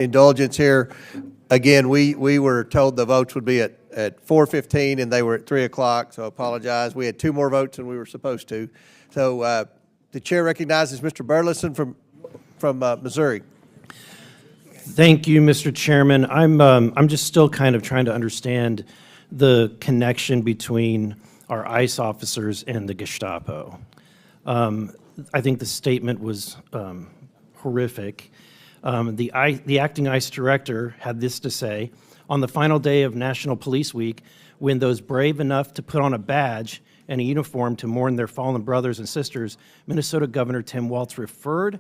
indulgence here. Again, we were told the votes would be at 4:15 and they were at 3 o'clock, so I apologize. We had 2 more votes than we were supposed to. So the chair recognizes Mr. Burleson from Missouri. Thank you, Mr. Chairman. I'm just still kind of trying to understand the connection between our ICE officers and the Gestapo. I think the statement was horrific. The acting ICE director had this to say: on the final day of National Police Week, when those brave enough to put on a badge and a uniform to mourn their fallen brothers and sisters, Minnesota Governor Tim Walz referred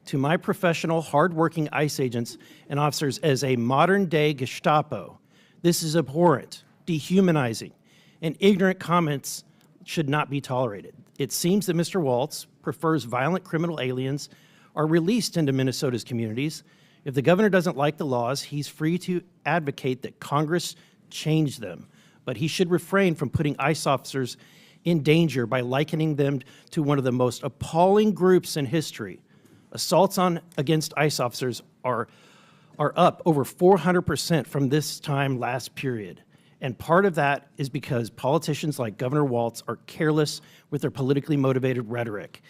to my professional, hardworking ICE agents and officers as a modern-day Gestapo. This is abhorrent, dehumanizing, and ignorant comments should not be tolerated. It seems that Mr. Walz prefers violent criminal aliens are released into Minnesota's communities. If the governor doesn't like the laws, he's free to advocate that Congress change them. But he should refrain from putting ICE officers in danger by likening them to one of the most appalling groups in history. Assaults against ICE officers are up over 400% from this time last period. And part of that is because politicians like Governor Walz are careless with their politically motivated rhetoric.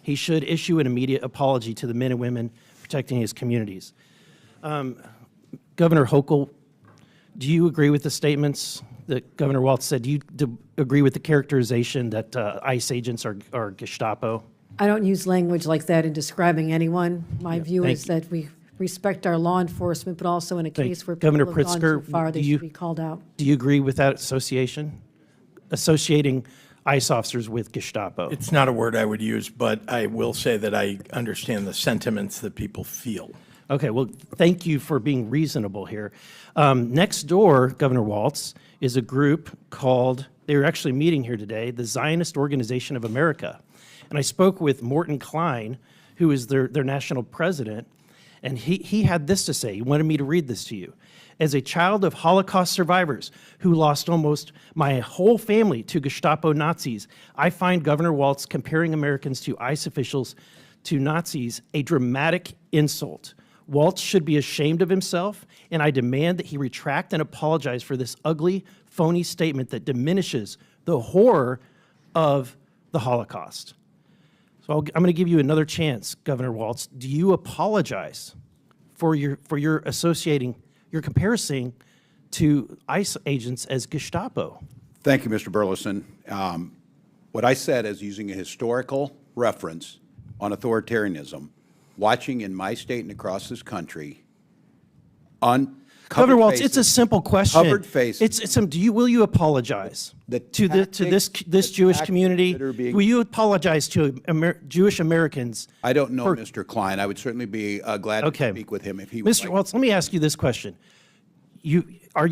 He should issue an immediate apology to the men and women protecting his communities. Governor Hochul, do you agree with the statements that Governor Walz said? Do you agree with the characterization that ICE agents are Gestapo? I don't use language like that in describing anyone. My view is that we respect our law enforcement, but also in a case where people have gone too far, they should be called out. Do you agree with that association? Associating ICE officers with Gestapo? It's not a word I would use, but I will say that I understand the sentiments that people feel. Okay, well, thank you for being reasonable here. Next door, Governor Walz, is a group called, they were actually meeting here today, the Zionist Organization of America. And I spoke with Morton Klein, who is their national president, and he had this to say. He wanted me to read this to you. As a child of Holocaust survivors who lost almost my whole family to Gestapo Nazis, I find Governor Walz comparing Americans to ICE officials to Nazis a dramatic insult. Walz should be ashamed of himself, and I demand that he retract and apologize for this ugly, phony statement that diminishes the horror of the Holocaust. So I'm going to give you another chance, Governor Walz. Do you apologize for your comparison to ICE agents as Gestapo? Thank you, Mr. Burleson. What I said is using a historical reference on authoritarianism, watching in my state and across this country, Governor Walz, it's a simple question. Covered faces. Will you apologize to this Jewish community? Will you apologize to Jewish Americans? I don't know Mr. Klein. I would certainly be glad to speak with him if he would. Mr. Walz, let me ask you this question. Are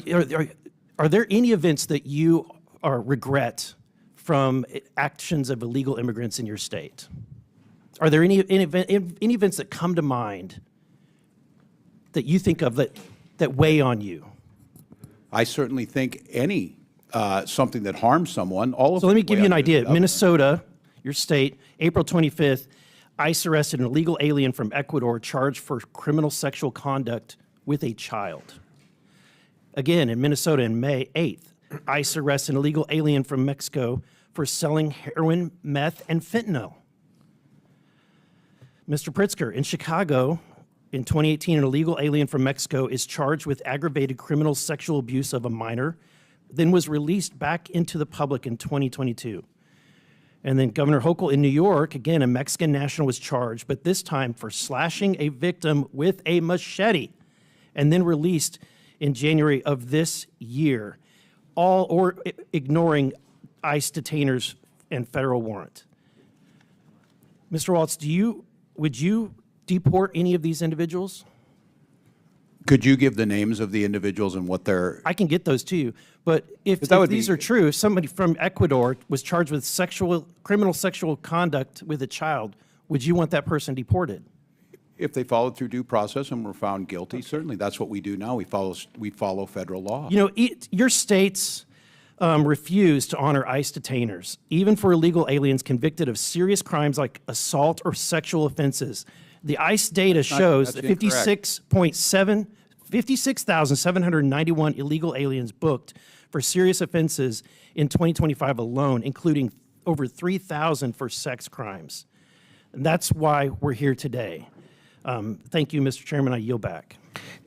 there any events that you regret from actions of illegal immigrants in your state? Are there any events that come to mind that you think of that weigh on you? I certainly think any something that harms someone, all of So let me give you an idea. Minnesota, your state, April 25th, ICE arrested an illegal alien from Ecuador charged for criminal sexual conduct with a child. Again, in Minnesota, in May 8th, ICE arrested an illegal alien from Mexico for selling heroin, meth, and fentanyl. Mr. Pritzker, in Chicago, in 2018, an illegal alien from Mexico is charged with aggravated criminal sexual abuse of a minor, then was released back into the public in 2022. And then Governor Hochul in New York, again, a Mexican national was charged, but this time for slashing a victim with a machete, and then released in January of this year, ignoring ICE detainers and federal warrant. Mr. Walz, would you deport any of these individuals? Could you give the names of the individuals and what they're... I can get those to you, but if these are true, if somebody from Ecuador was charged with criminal sexual conduct with a child, would you want that person deported? If they followed through due process and were found guilty, certainly that's what we do now. We follow federal law. You know, your states refuse to honor ICE detainers, even for illegal aliens convicted of serious crimes like assault or sexual offenses. The ICE data shows that that's incorrect. 56,791 illegal aliens booked for serious offenses in 2025 alone, including over 3,000 for sex crimes. And that's why we're here today. Thank you, Mr. Chairman. I yield back.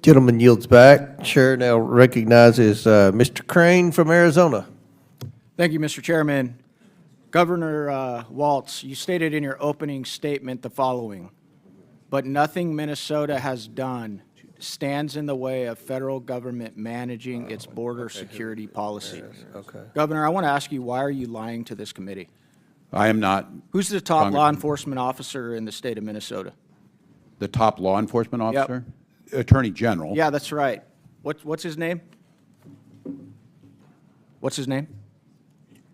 Gentleman yields back. Chair now recognizes Mr. Crane from Arizona. Thank you, Mr. Chairman. Governor Waltz, you stated in your opening statement the following: but nothing Minnesota has done stands in the way of federal government managing its border security policy. Okay. Governor, I want to ask you, why are you lying to this committee? I am not Who's the top law Congressman. enforcement officer in the state of Minnesota? the top law enforcement officer. Attorney General. Yeah, that's right. What's his name? What's his name?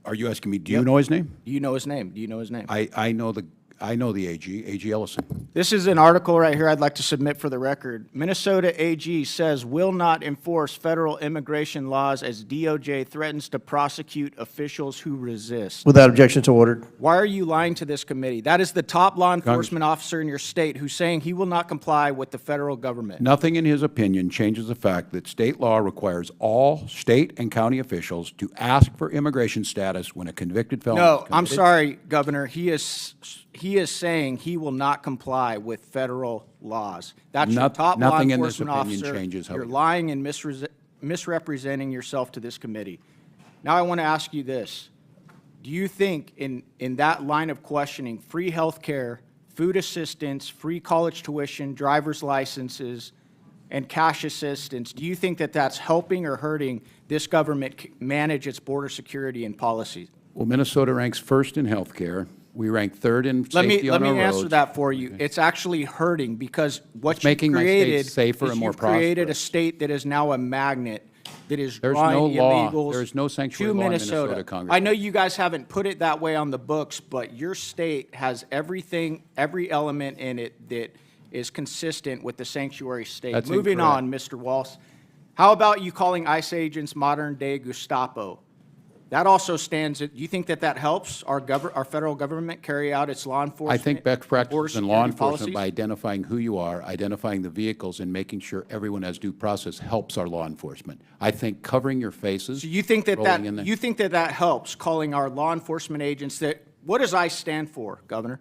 Are you asking me, do you know his name? Do you know his name? Do you know his name? I know the AG Ellison. This is an article right here I'd like to submit for the record. Minnesota AG says will not enforce federal immigration laws as DOJ threatens to prosecute officials who resist. Without objection, so ordered. Why are you lying to this committee? That is the top law enforcement officer in your state who's saying he will not comply with the federal government. Nothing in his opinion changes the fact that state law requires all state and county officials to ask for immigration status when a convicted felon is No, committed. I'm sorry, Governor. He is saying he will not comply with federal laws. That's your top law Nothing in this enforcement opinion officer. changes how You're he- lying and misrepresenting yourself to this committee. Now I want to ask you this. Do you think in that line of questioning, free health care, food assistance, free college tuition, driver's licenses, and cash assistance, do you think that that's helping or hurting this government manage its border security and policies? Well, Minnesota ranks first in health care. We rank third in Let safety on me our roads. answer that for you. It's actually hurting because what It's you've making my state created safer is and more you've created a prosperous. state that is now a magnet that is There's drawing no law. illegals There is no sanctuary to law in Minnesota. Minnesota, Congressman. I know you guys haven't put it that way on the books, but your state has everything, every element in it that is consistent with the sanctuary state. That's Moving incorrect. on, Mr. Waltz. How about you calling ICE agents modern-day Gestapo? That also stands, do you think that that helps our federal government carry out its law I enforcement? think best border practices in law security enforcement by policies? identifying who you are, identifying the vehicles, and making sure everyone has due process helps our law enforcement. I think covering your faces. So you think that rolling in there- you think that that helps, calling our law enforcement agents that, what does ICE stand for, Governor?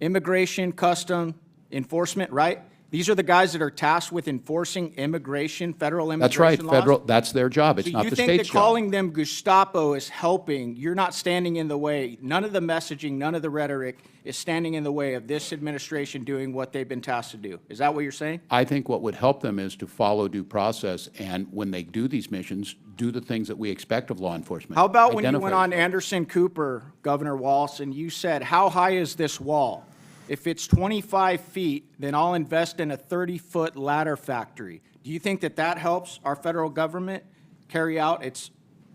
Immigration, custom, enforcement, right? These are the guys that are tasked with enforcing immigration, federal That's right, immigration laws? federal, that's their job. It's So not you the think state's that job. calling them Gestapo is helping, you're not standing in the way, none of the messaging, none of the rhetoric is standing in the way of this administration doing what they've been tasked to do. Is that what you're saying? I think what would help them is to follow due process, and when they do these missions, do the things that we expect of law enforcement. How about when you Identify went on yourself. Anderson Cooper, Governor Waltz, and you said, how high is this wall? If it's 25 feet, then I'll invest in a 30-foot ladder factory. Do you think that that helps our federal government carry out its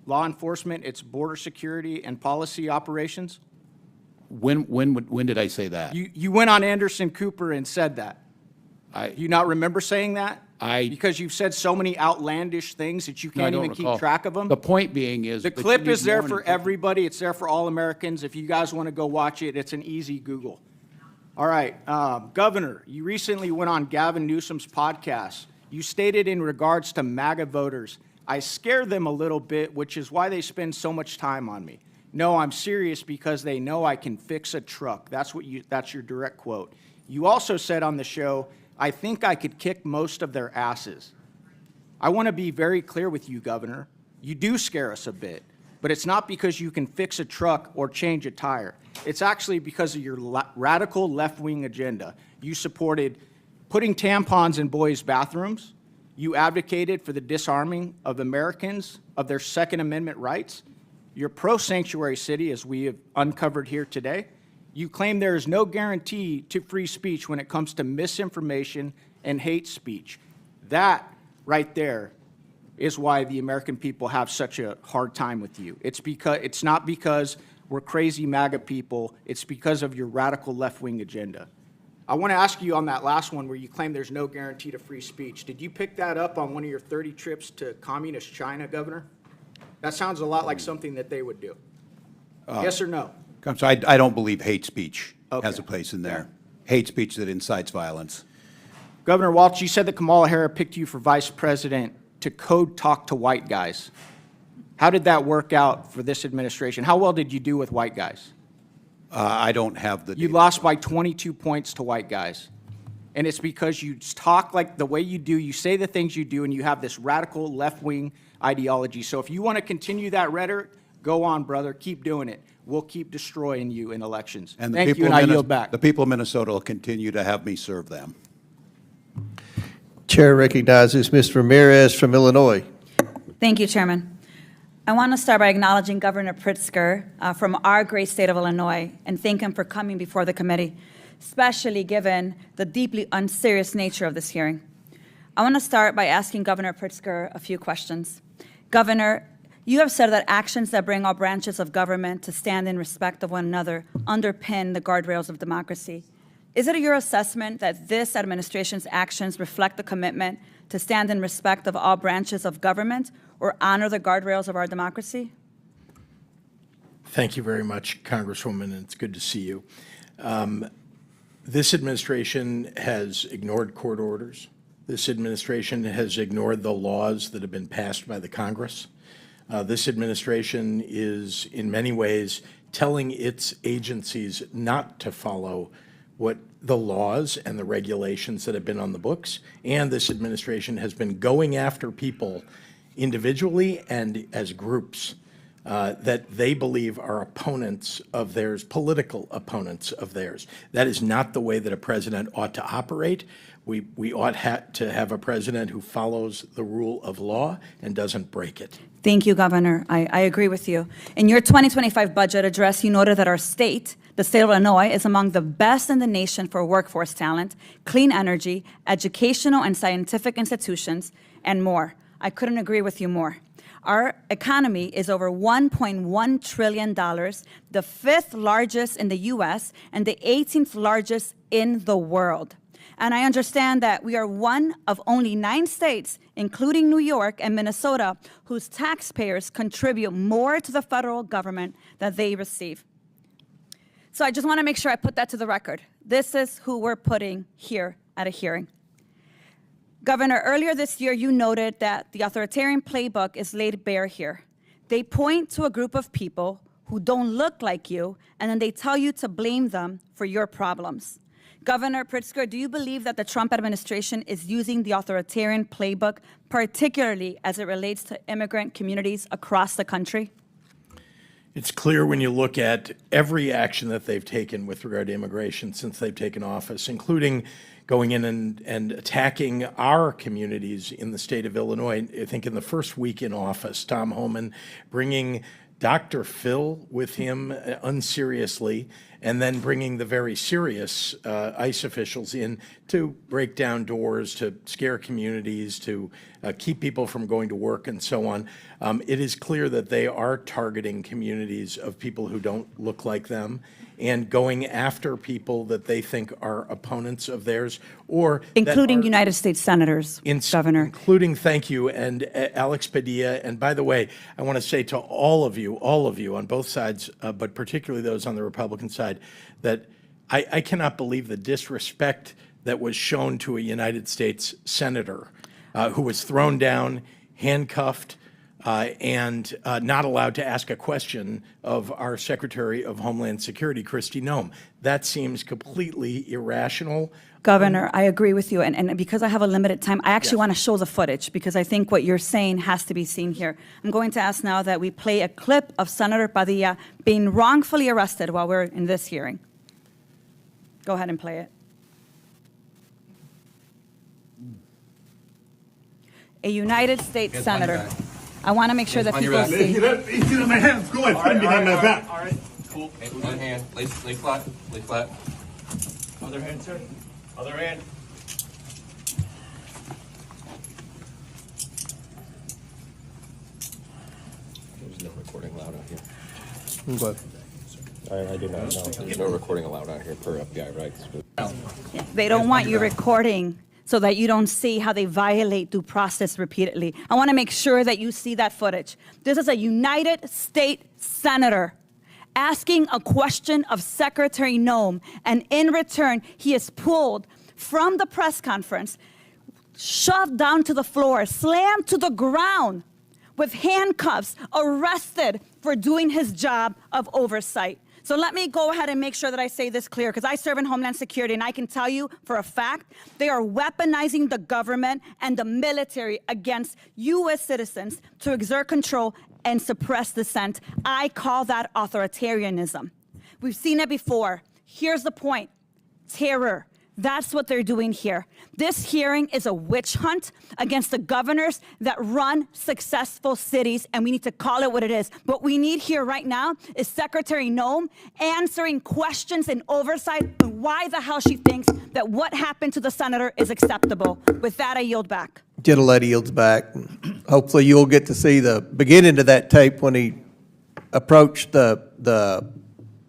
law enforcement, its border security and policy operations? When did I say that? You went on Anderson Cooper and said that. I- Do you not remember saying that? I- Because you've said so many outlandish things that you No, I can't don't even keep recall. track of them? The point being is. The that you clip need is there more for than- everybody. It's there for all Americans. If you guys want to go watch it, it's an easy Google. All right, Governor, you recently went on Gavin Newsom's podcast. You stated in regards to MAGA voters, I scare them a little bit, which is why they spend so much time on me. No, I'm serious because they know I can fix a truck. That's your direct quote. You also said on the show, I think I could kick most of their asses. I want to be very clear with you, Governor. You do scare us a bit, but it's not because you can fix a truck or change a tire. It's actually because of your radical left-wing agenda. You supported putting tampons in boys' bathrooms. You advocated for the disarming of Americans of their Second Amendment rights. You're pro-sanctuary city, as we have uncovered here today. You claim there is no guarantee to free speech when it comes to misinformation and hate speech. That right there is why the American people have such a hard time with you. It's not because we're crazy MAGA people. It's because of your radical left-wing agenda. I want to ask you on that last one where you claim there's no guarantee to free speech. Did you pick that up on one of your 30 trips to communist China, Governor? That sounds a lot like something that they would do. Yes or no? So I don't believe hate speech Okay. has a place in there. hate speech that incites violence. Governor Walz, you said that Kamala Harris picked you for vice president to code talk to white guys. How did that work out for this administration? How well did you do with white guys? I don't have the You data. lost by 22 points to white guys. And it's because you talk like the way you do, you say the things you do, and you have this radical left-wing ideology. So if you want to continue that rhetoric, go on, brother. Keep doing it. We'll keep destroying you in elections. And the Thank people you, and of I Minnes- yield back. The people of Minnesota will continue to have me serve them. Chair recognizes Mr. Ramirez from Illinois. Thank you, Chairman. I want to start by acknowledging Governor Pritzker from our great state of Illinois and thank him for coming before the committee, especially given the deeply unserious nature of this hearing. I want to start by asking Governor Pritzker a few questions. Governor, you have said that actions that bring all branches of government to stand in respect of one another underpin the guardrails of democracy. Is it your assessment that this administration's actions reflect the commitment to stand in respect of all branches of government or honor the guardrails of our democracy? Thank you very much, Congresswoman, and it's good to see you. This administration has ignored court orders. This administration has ignored the laws that have been passed by the Congress. This administration is, in many ways, telling its agencies not to follow what the laws and the regulations that have been on the books. And this administration has been going after people individually and as groups that they believe are opponents of theirs, political opponents of theirs. That is not the way that a president ought to operate. We ought to have a president who follows the rule of law and doesn't break it. Thank you, Governor. I agree with you. In your 2025 budget address, you noted that our state, the state of Illinois, is among the best in the nation for workforce talent, clean energy, educational and scientific institutions, and more. I couldn't agree with you more. Our economy is over $1.1 trillion, the 5th largest in the U.S. and the 18th largest in the world. And I understand that we are one of only 9 states, including New York and Minnesota, whose taxpayers contribute more to the federal government than they receive. So I just want to make sure I put that to the record. This is who we're putting here at a hearing. Governor, earlier this year, you noted that the authoritarian playbook is laid bare here. They point to a group of people who don't look like you, and then they tell you to blame them for your problems. Governor Pritzker, do you believe that the Trump administration is using the authoritarian playbook, particularly as it relates to immigrant communities across the country? It's clear when you look at every action that they've taken with regard to immigration since they've taken office, including going in and attacking our communities in the state of Illinois. I think in the first week in office, Tom Homan bringing Dr. Phil with him unseriously, and then bringing the very serious ICE officials in to break down doors, to scare communities, to keep people from going to work and so on. It is clear that they are targeting communities of people who don't look like them and going after people that they think are opponents of theirs or including United States senators, Governor. Including, thank you, and Alex Padilla. And by the way, I want to say to all of you on both sides, but particularly those on the Republican side, that I cannot believe the disrespect that was shown to a United States senator who was thrown down, handcuffed, and not allowed to ask a question of our Secretary of Homeland Security, Kristi Noem. That seems completely irrational. Governor, I agree with you, and because I have a limited time, I actually want to show the footage because I think what you're saying has to be seen here. I'm going to ask now that we play a clip of Senator Padilla being wrongfully arrested while we're in this hearing. Go ahead and play it. A United States senator. I want to make sure that people see. Get on my hands. Go ahead. Put him behind my back. All right. Cool. Hey, one hand. Lay flat. Lay flat. Other hand, sir. Other hand. There's no recording allowed out here. What? I do not know. There's no recording allowed out here per FBI, right? Yeah, they don't want you recording so that you don't see how they violate due process repeatedly. I want to make sure that you see that footage. This is a United States senator asking a question of Secretary Noem, and in return, he is pulled from the press conference, shoved down to the floor, slammed to the ground with handcuffs, arrested for doing his job of oversight. So let me go ahead and make sure that I say this clear, because I serve in Homeland Security, and I can tell you for a fact, they are weaponizing the government and the military against U.S. citizens to exert control and suppress dissent. I call that authoritarianism. We've seen it before. Here's the point: terror. That's what they're doing here. This hearing is a witch hunt against the governors that run successful cities, and we need to call it what it is. What we need here right now is Secretary Noem answering questions and oversight on why the hell she thinks that what happened to the senator is acceptable. With that, I yield back. Gentlelady yields back. Hopefully you'll get to see the beginning of that tape when he approached the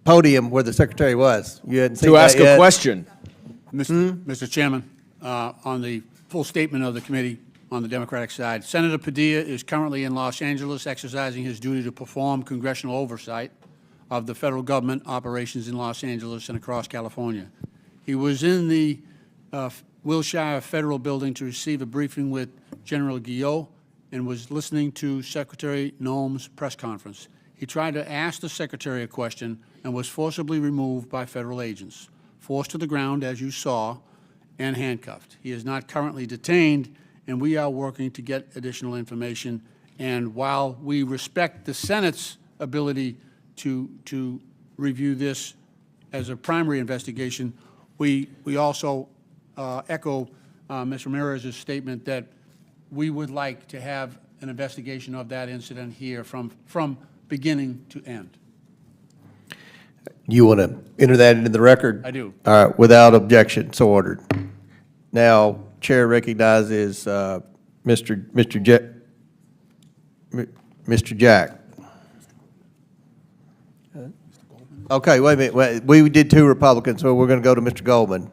podium where the secretary was. You hadn't seen To that ask yet? a question. Mr. Chairman, on the full statement of the committee on the Democratic side, Senator Padilla is currently in Los Angeles exercising his duty to perform congressional oversight of the federal government operations in Los Angeles and across California. He was in the Wilshire Federal Building to receive a briefing with General Guillot and was listening to Secretary Noem's press conference. He tried to ask the Secretary a question and was forcibly removed by federal agents, forced to the ground, as you saw, and handcuffed. He is not currently detained, and we are working to get additional information. And while we respect the Senate's ability to review this as a primary investigation, we also echo Ms. Ramirez's statement that we would like to have an investigation of that incident here from beginning to end. You want to enter that into the record? I do. All right, without objection, so ordered. Now, Chair recognizes Mr. Jack. Okay, wait a minute. We did two Republicans, so we're going to go to Mr. Goldman.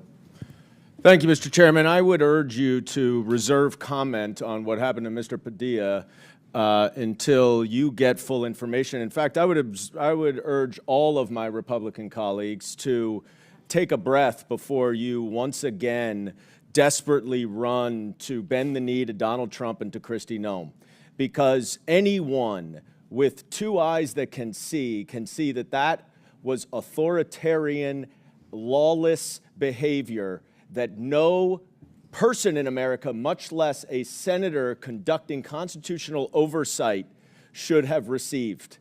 Thank you, Mr. Chairman. I would urge you to reserve comment on what happened to Mr. Padilla until you get full information. In fact, I would urge all of my Republican colleagues to take a breath before you once again desperately run to bend the knee to Donald Trump and to Kristi Noem. Because anyone with two eyes that can see that that was authoritarian, lawless behavior that no person in America, much less a senator conducting constitutional oversight, should have received.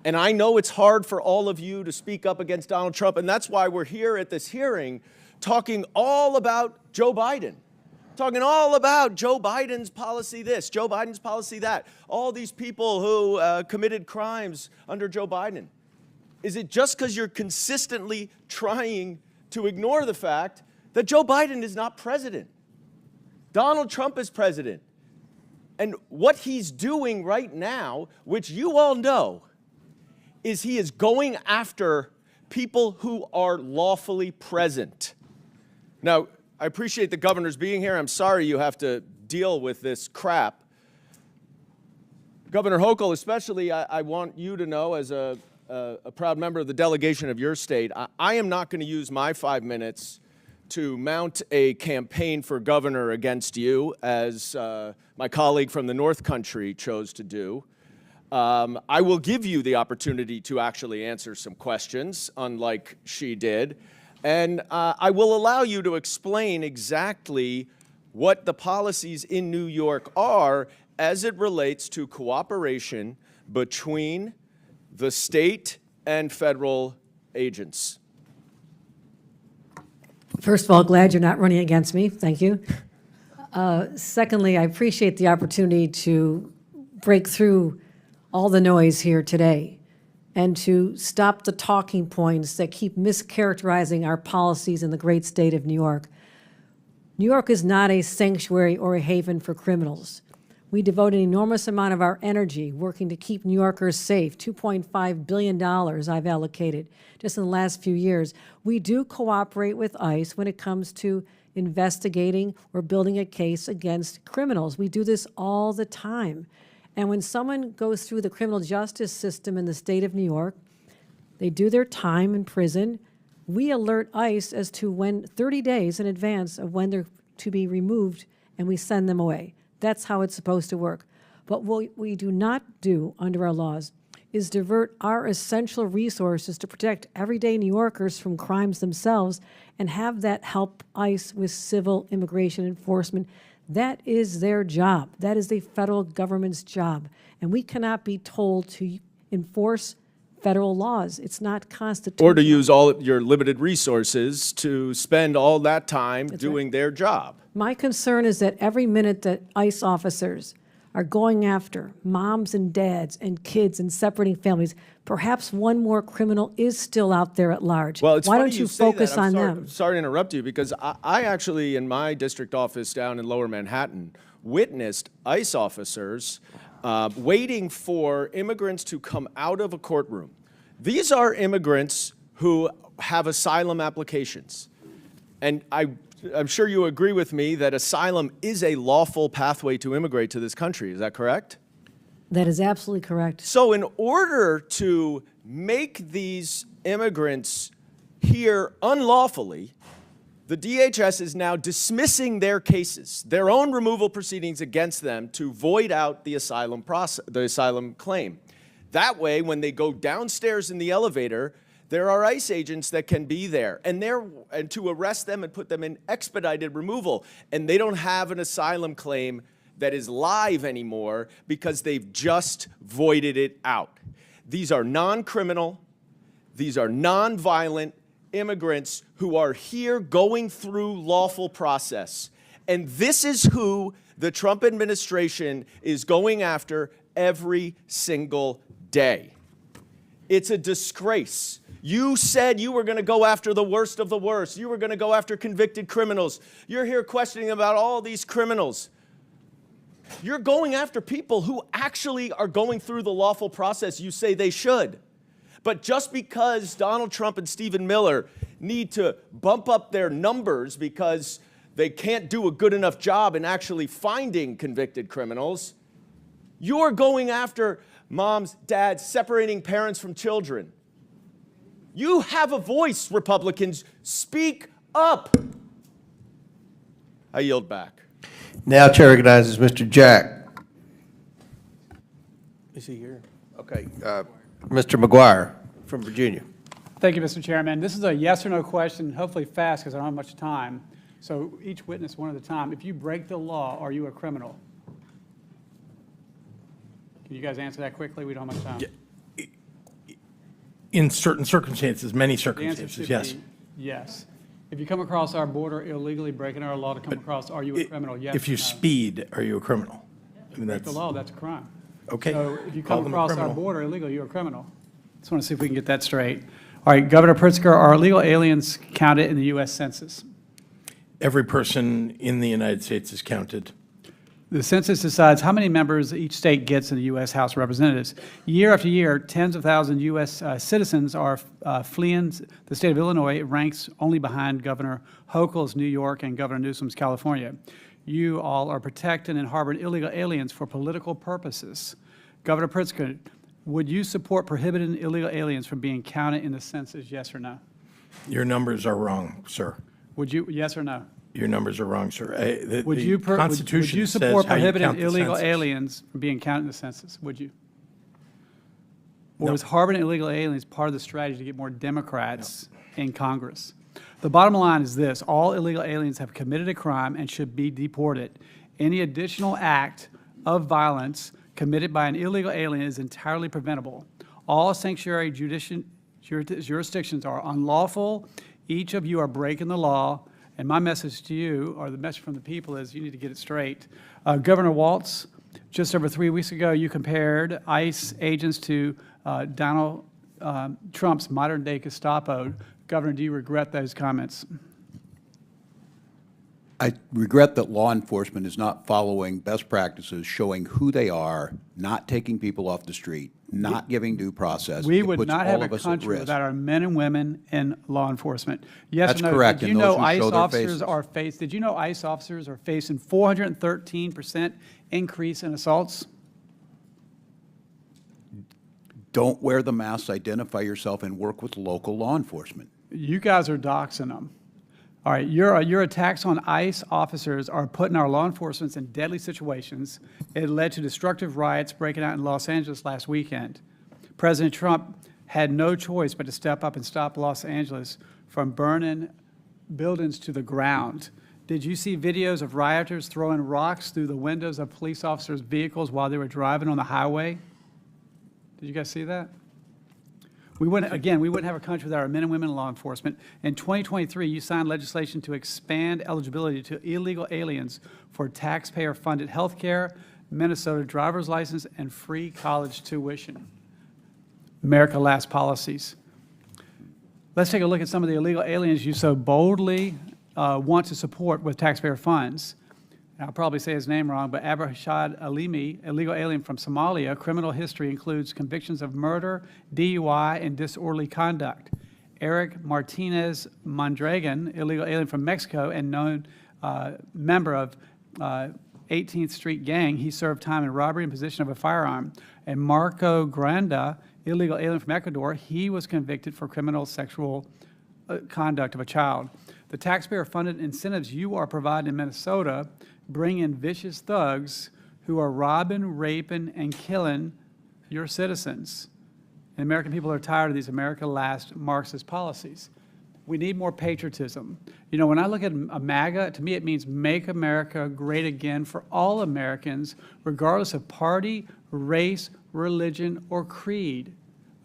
And I know it's hard for all of you to speak up against Donald Trump, and that's why we're here at this hearing talking all about Joe Biden, talking all about Joe Biden's policy this, Joe Biden's policy that, all these people who committed crimes under Joe Biden. Is it just because you're consistently trying to ignore the fact that Joe Biden is not president? Donald Trump is president. And what he's doing right now, which you all know, is he is going after people who are lawfully present. Now, I appreciate the governor's being here. I'm sorry you have to deal with this crap. Governor Hochul, especially, I want you to know, as a proud member of the delegation of your state, I am not going to use my 5 minutes to mount a campaign for governor against you, as my colleague from the North Country chose to do. I will give you the opportunity to actually answer some questions, unlike she did, and I will allow you to explain exactly what the policies in New York are as it relates to cooperation between the state and federal agents. First of all, glad you're not running against me. Thank you. Secondly, I appreciate the opportunity to break through all the noise here today and to stop the talking points that keep mischaracterizing our policies in the great state of New York. New York is not a sanctuary or a haven for criminals. We devote an enormous amount of our energy working to keep New Yorkers safe. $2.5 billion I've allocated just in the last few years. We do cooperate with ICE when it comes to investigating or building a case against criminals. We do this all the time. And when someone goes through the criminal justice system in the state of New York, They do their time in prison. We alert ICE as to when, 30 days in advance of when they're to be removed, and we send them away. That's how it's supposed to work. But what we do not do under our laws is divert our essential resources to protect everyday New Yorkers from crimes themselves and have that help ICE with civil immigration enforcement. That is their job. That is the federal government's job. And we cannot be told to enforce federal laws. It's not constitutional. Or to use all of your limited resources to spend all that time That's doing right. their job. My concern is that every minute that ICE officers are going after moms and dads and kids and separating families, perhaps one more criminal is still out there at large. Well, it's Why funny don't you say that. focus on them? I'm sorry to interrupt you, because I actually, in my district office down in Lower Manhattan, witnessed ICE officers waiting for immigrants to come out of a courtroom. These are immigrants who have asylum applications. And I'm sure you agree with me that asylum is a lawful pathway to immigrate to this country. Is that correct? That is absolutely correct. So in order to make these immigrants here unlawfully, the DHS is now dismissing their cases, their own removal proceedings against them, to void out the asylum process, the asylum claim. That way, when they go downstairs in the elevator, there are ICE agents that can be there and to arrest them and put them in expedited removal. And they don't have an asylum claim that is live anymore because they've just voided it out. These are non-criminal, these are non-violent immigrants who are here going through lawful process. And this is who the Trump administration is going after every single day. It's a disgrace. You said you were going to go after the worst of the worst. You were going to go after convicted criminals. You're here questioning about all these criminals. You're going after people who actually are going through the lawful process you say they should. But just because Donald Trump and Stephen Miller need to bump up their numbers because they can't do a good enough job in actually finding convicted criminals, you're going after moms, dads, separating parents from children. You have a voice, Republicans. Speak up. I yield back. Now Chair recognizes Mr. Jack. Is he here? Okay. Mr. McGuire from Virginia. Thank you, Mr. Chairman. This is a yes or no question, hopefully fast because I don't have much time. So each witness one at a time. If you break the law, are you a criminal? Can you guys answer that quickly? We don't have much time. In certain circumstances, many The answer circumstances, should yes. be yes. If you come across our border illegally, breaking our law to come across, are you a criminal? Yes. If you or no? speed, are you a criminal? I mean, Break the law, that's a crime. Okay. So if you Call come them a across our criminal. border illegally, you're a criminal. Just want to see if we can get that straight. All right, Governor Pritzker, are illegal aliens counted in the U.S. Census? Every person in the United States is counted. The census decides how many members each state gets in the U.S. House of Representatives. Year after year, tens of thousands of U.S. Citizens are fleeing the state of Illinois. It ranks only behind Governor Hochul's New York and Governor Newsom's California. You all are protecting and harboring illegal aliens for political purposes. Governor Pritzker, would you support prohibiting illegal aliens from being counted in the census, yes or no? Your numbers are wrong, sir. Would you, yes or no? Your numbers are wrong, sir. Would you Constitution says support how you prohibiting count the illegal census. aliens from being counted in the census? Would you? Or No. is harboring illegal aliens part of the strategy to get more Democrats in Congress? The bottom line is this: all illegal aliens have committed a crime and should be deported. Any additional act of violence committed by an illegal alien is entirely preventable. All sanctuary jurisdictions are unlawful. Each of you are breaking the law. And my message to you, or the message from the people, is you need to get it straight. Governor Walz, just over 3 weeks ago, you compared ICE agents to Donald Trump's modern-day Gestapo. Governor, do you regret those comments? I regret that law enforcement is not following best practices, showing who they are, not taking people off the street, not giving due process. We It would puts not all have of a us at country risk. without our men and women in law enforcement. Yes That's or no? correct, Did you and know those who ICE show their officers faces. are did you know ICE officers are facing 413% increase in assaults? Don't wear the masks, identify yourself, and work with local law enforcement. You guys are doxing them. All right, your attacks on ICE officers are putting our law enforcement in deadly situations. It led to destructive riots breaking out in Los Angeles last weekend. President Trump had no choice but to step up and stop Los Angeles from burning buildings to the ground. Did you see videos of rioters throwing rocks through the windows of police officers' vehicles while they were driving on the highway? Did you guys see that? We wouldn't have a country without our men and women in law enforcement. In 2023, you signed legislation to expand eligibility to illegal aliens for taxpayer-funded health care, Minnesota driver's license, and free college tuition. America Last policies. Let's take a look at some of the illegal aliens you so boldly want to support with taxpayer funds. I'll probably say his name wrong, but Abrashad Alimi, illegal alien from Somalia, criminal history includes convictions of murder, DUI, and disorderly conduct. Eric Martinez Mondragon, illegal alien from Mexico and known member of 18th Street Gang. He served time in robbery and possession of a firearm. And Marco Granda, illegal alien from Ecuador, he was convicted for criminal sexual conduct of a child. The taxpayer-funded incentives you are providing in Minnesota bring in vicious thugs who are robbing, raping, and killing your citizens. And American people are tired of these America Last Marxist policies. We need more patriotism. You know, when I look at a MAGA, to me it means make America great again for all Americans, regardless of party, race, religion, or creed.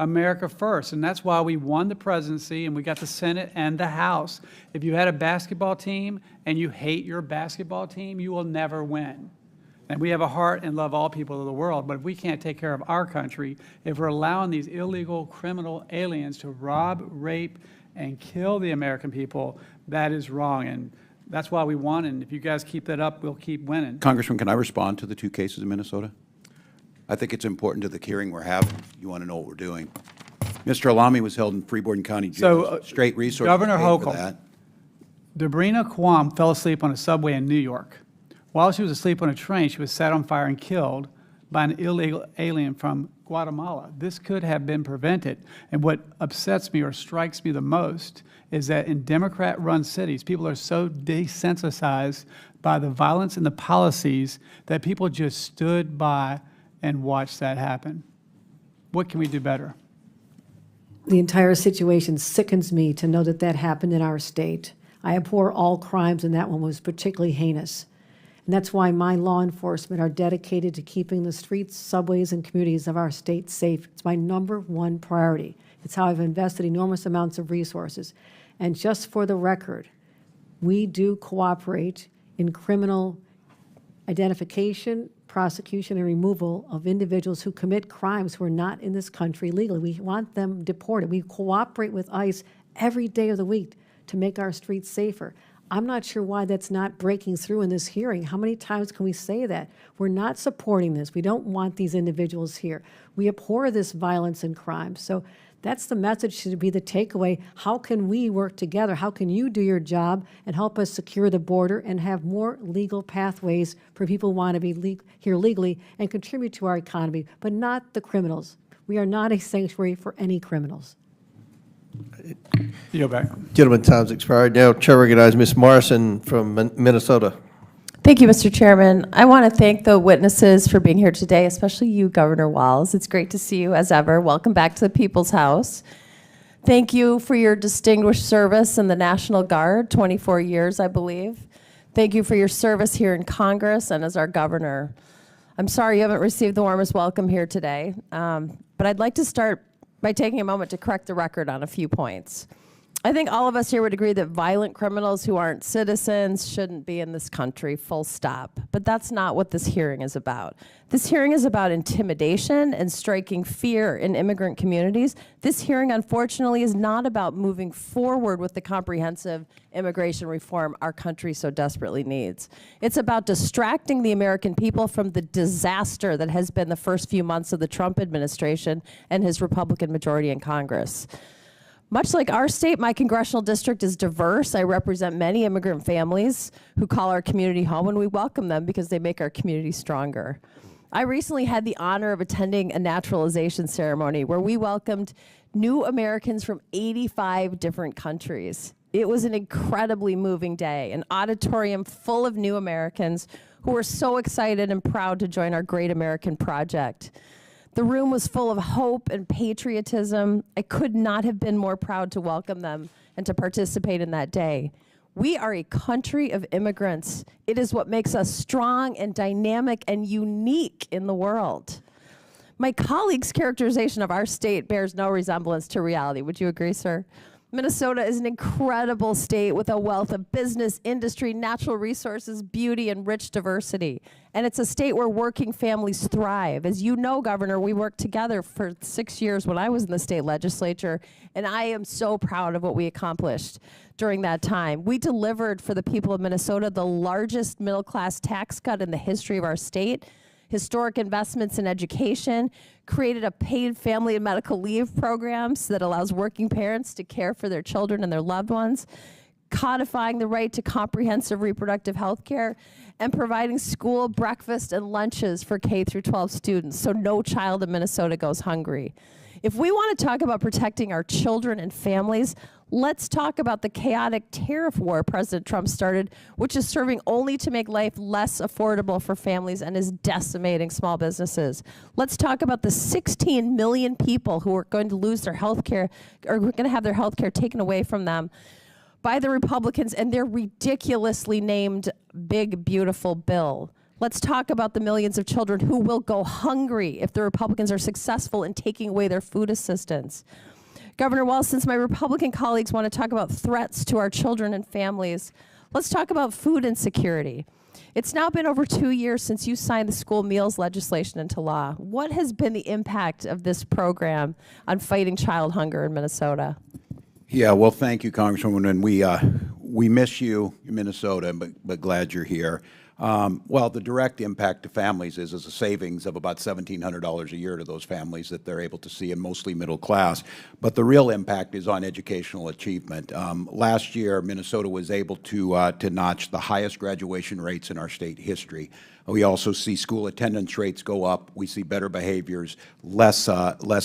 America first, and that's why we won the presidency and we got the Senate and the House. If you had a basketball team and you hate your basketball team, you will never win. And we have a heart and love all people of the world, but if we can't take care of our country, if we're allowing these illegal criminal aliens to rob, rape, and kill the American people, that is wrong. And that's why we won, and if you guys keep that up, we'll keep winning. Congressman, can I respond to the two cases in Minnesota? I think it's important to the hearing we're having. You want to know what we're doing. Mr. Alami was held in Freeborn County Jail. So, Straight resources Governor paid for Hochul, that. Debrina Quam fell asleep on a subway in New York. While she was asleep on a train, she was set on fire and killed by an illegal alien from Guatemala. This could have been prevented. And what upsets me or strikes me the most is that in Democrat-run cities, people are so desensitized by the violence and the policies that people just stood by and watch that happen. What can we do better? The entire situation sickens me to know that that happened in our state. I abhor all crimes, and that one was particularly heinous. And that's why my law enforcement are dedicated to keeping the streets, subways, and communities of our state safe. It's my #1 priority. It's how I've invested enormous amounts of resources. And just for the record, we do cooperate in criminal identification, prosecution, and removal of individuals who commit crimes who are not in this country legally. We want them deported. We cooperate with ICE every day of the week to make our streets safer. I'm not sure why that's not breaking through in this hearing. How many times can we say that? We're not supporting this. We don't want these individuals here. We abhor this violence and crime. So that's the message should be the takeaway. How can we work together? How can you do your job and help us secure the border and have more legal pathways for people who want to be here legally and contribute to our economy, but not the criminals. We are not a sanctuary for any criminals. You go back. Gentleman, time's expired. Now, Chair recognizes Ms. Morrison from Minnesota. Thank you, Mr. Chairman. I want to thank the witnesses for being here today, especially you, Governor Walz. It's great to see you as ever. Welcome back to the People's House. Thank you for your distinguished service in the National Guard, 24 years, I believe. Thank you for your service here in Congress and as our governor. I'm sorry you haven't received the warmest welcome here today, but I'd like to start by taking a moment to correct the record on a few points. I think all of us here would agree that violent criminals who aren't citizens shouldn't be in this country, full stop. But that's not what this hearing is about. This hearing is about intimidation and striking fear in immigrant communities. This hearing, unfortunately, is not about moving forward with the comprehensive immigration reform our country so desperately needs. It's about distracting the American people from the disaster that has been the first few months of the Trump administration and his Republican majority in Congress. Much like our state, my congressional district is diverse. I represent many immigrant families who call our community home, and we welcome them because they make our community stronger. I recently had the honor of attending a naturalization ceremony where we welcomed new Americans from 85 different countries. It was an incredibly moving day, an auditorium full of new Americans who were so excited and proud to join our great American project. The room was full of hope and patriotism. I could not have been more proud to welcome them and to participate in that day. We are a country of immigrants. It is what makes us strong and dynamic and unique in the world. My colleague's characterization of our state bears no resemblance to reality. Would you agree, sir? Minnesota is an incredible state with a wealth of business, industry, natural resources, beauty, and rich diversity. And it's a state where working families thrive. As you know, Governor, we worked together for 6 years when I was in the state legislature, and I am so proud of what we accomplished during that time. We delivered for the people of Minnesota the largest middle-class tax cut in the history of our state, historic investments in education, created a paid family and medical leave programs that allows working parents to care for their children and their loved ones, codifying the right to comprehensive reproductive health care, and providing school breakfast and lunches for K through 12 students so no child in Minnesota goes hungry. If we want to talk about protecting our children and families, let's talk about the chaotic tariff war President Trump started, which is serving only to make life less affordable for families and is decimating small businesses. Let's talk about the 16 million people who are going to lose their health care, or going to have their health care taken away from them by the Republicans and their ridiculously named Big Beautiful Bill. Let's talk about the millions of children who will go hungry if the Republicans are successful in taking away their food assistance. Governor Walz, since my Republican colleagues want to talk about threats to our children and families, let's talk about food insecurity. It's now been over 2 years since you signed the school meals legislation into law. What has been the impact of this program on fighting child hunger in Minnesota? Yeah, well, thank you, Congresswoman, and we miss you in Minnesota, but glad you're here. Well, the direct impact to families is a savings of about $1,700 a year to those families that they're able to see, and mostly middle class. But the real impact is on educational achievement. Last year, Minnesota was able to notch the highest graduation rates in our state history. We also see school attendance rates go up. We see better behaviors, less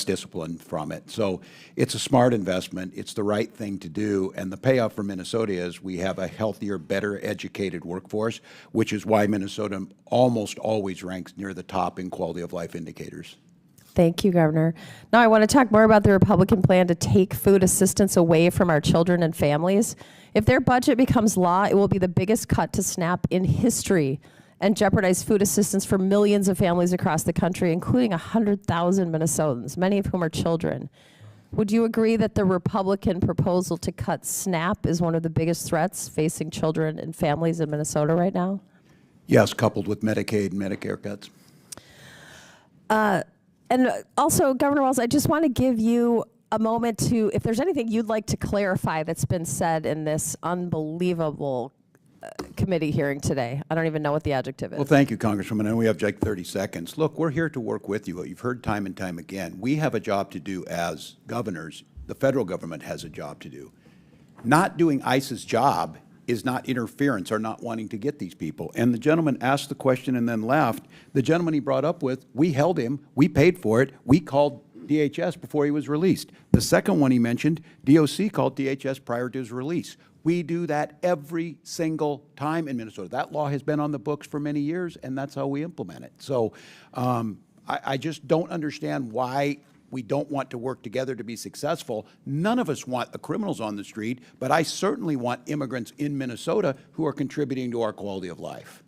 discipline from it. So it's a smart investment. It's the right thing to do. And the payoff for Minnesota is we have a healthier, better educated workforce, which is why Minnesota almost always ranks near the top in quality of life indicators. Thank you, Governor. Now I want to talk more about the Republican plan to take food assistance away from our children and families. If their budget becomes law, it will be the biggest cut to SNAP in history and jeopardize food assistance for millions of families across the country, including 100,000 Minnesotans, many of whom are children. Would you agree that the Republican proposal to cut SNAP is one of the biggest threats facing children and families in Minnesota right now? Yes, coupled with Medicaid and Medicare cuts. And also, Governor Walz, I just want to give you a moment to, if there's anything you'd like to clarify that's been said in this unbelievable committee hearing today. I don't even know what the adjective is. Well, thank you, Congresswoman. I know we have like 30 seconds. Look, we're here to work with you. You've heard time and time again. We have a job to do as governors. The federal government has a job to do. Not doing ICE's job is not interference or not wanting to get these people. And the gentleman asked the question and then left. The gentleman he brought up with, we held him, we paid for it, we called DHS before he was released. The second one he mentioned, DOC called DHS prior to his release. We do that every single time in Minnesota. That law has been on the books for many years, and that's how we implement it. So I just don't understand why we don't want to work together to be successful. None of us want the criminals on the street, but I certainly want immigrants in Minnesota who are contributing to our quality of life.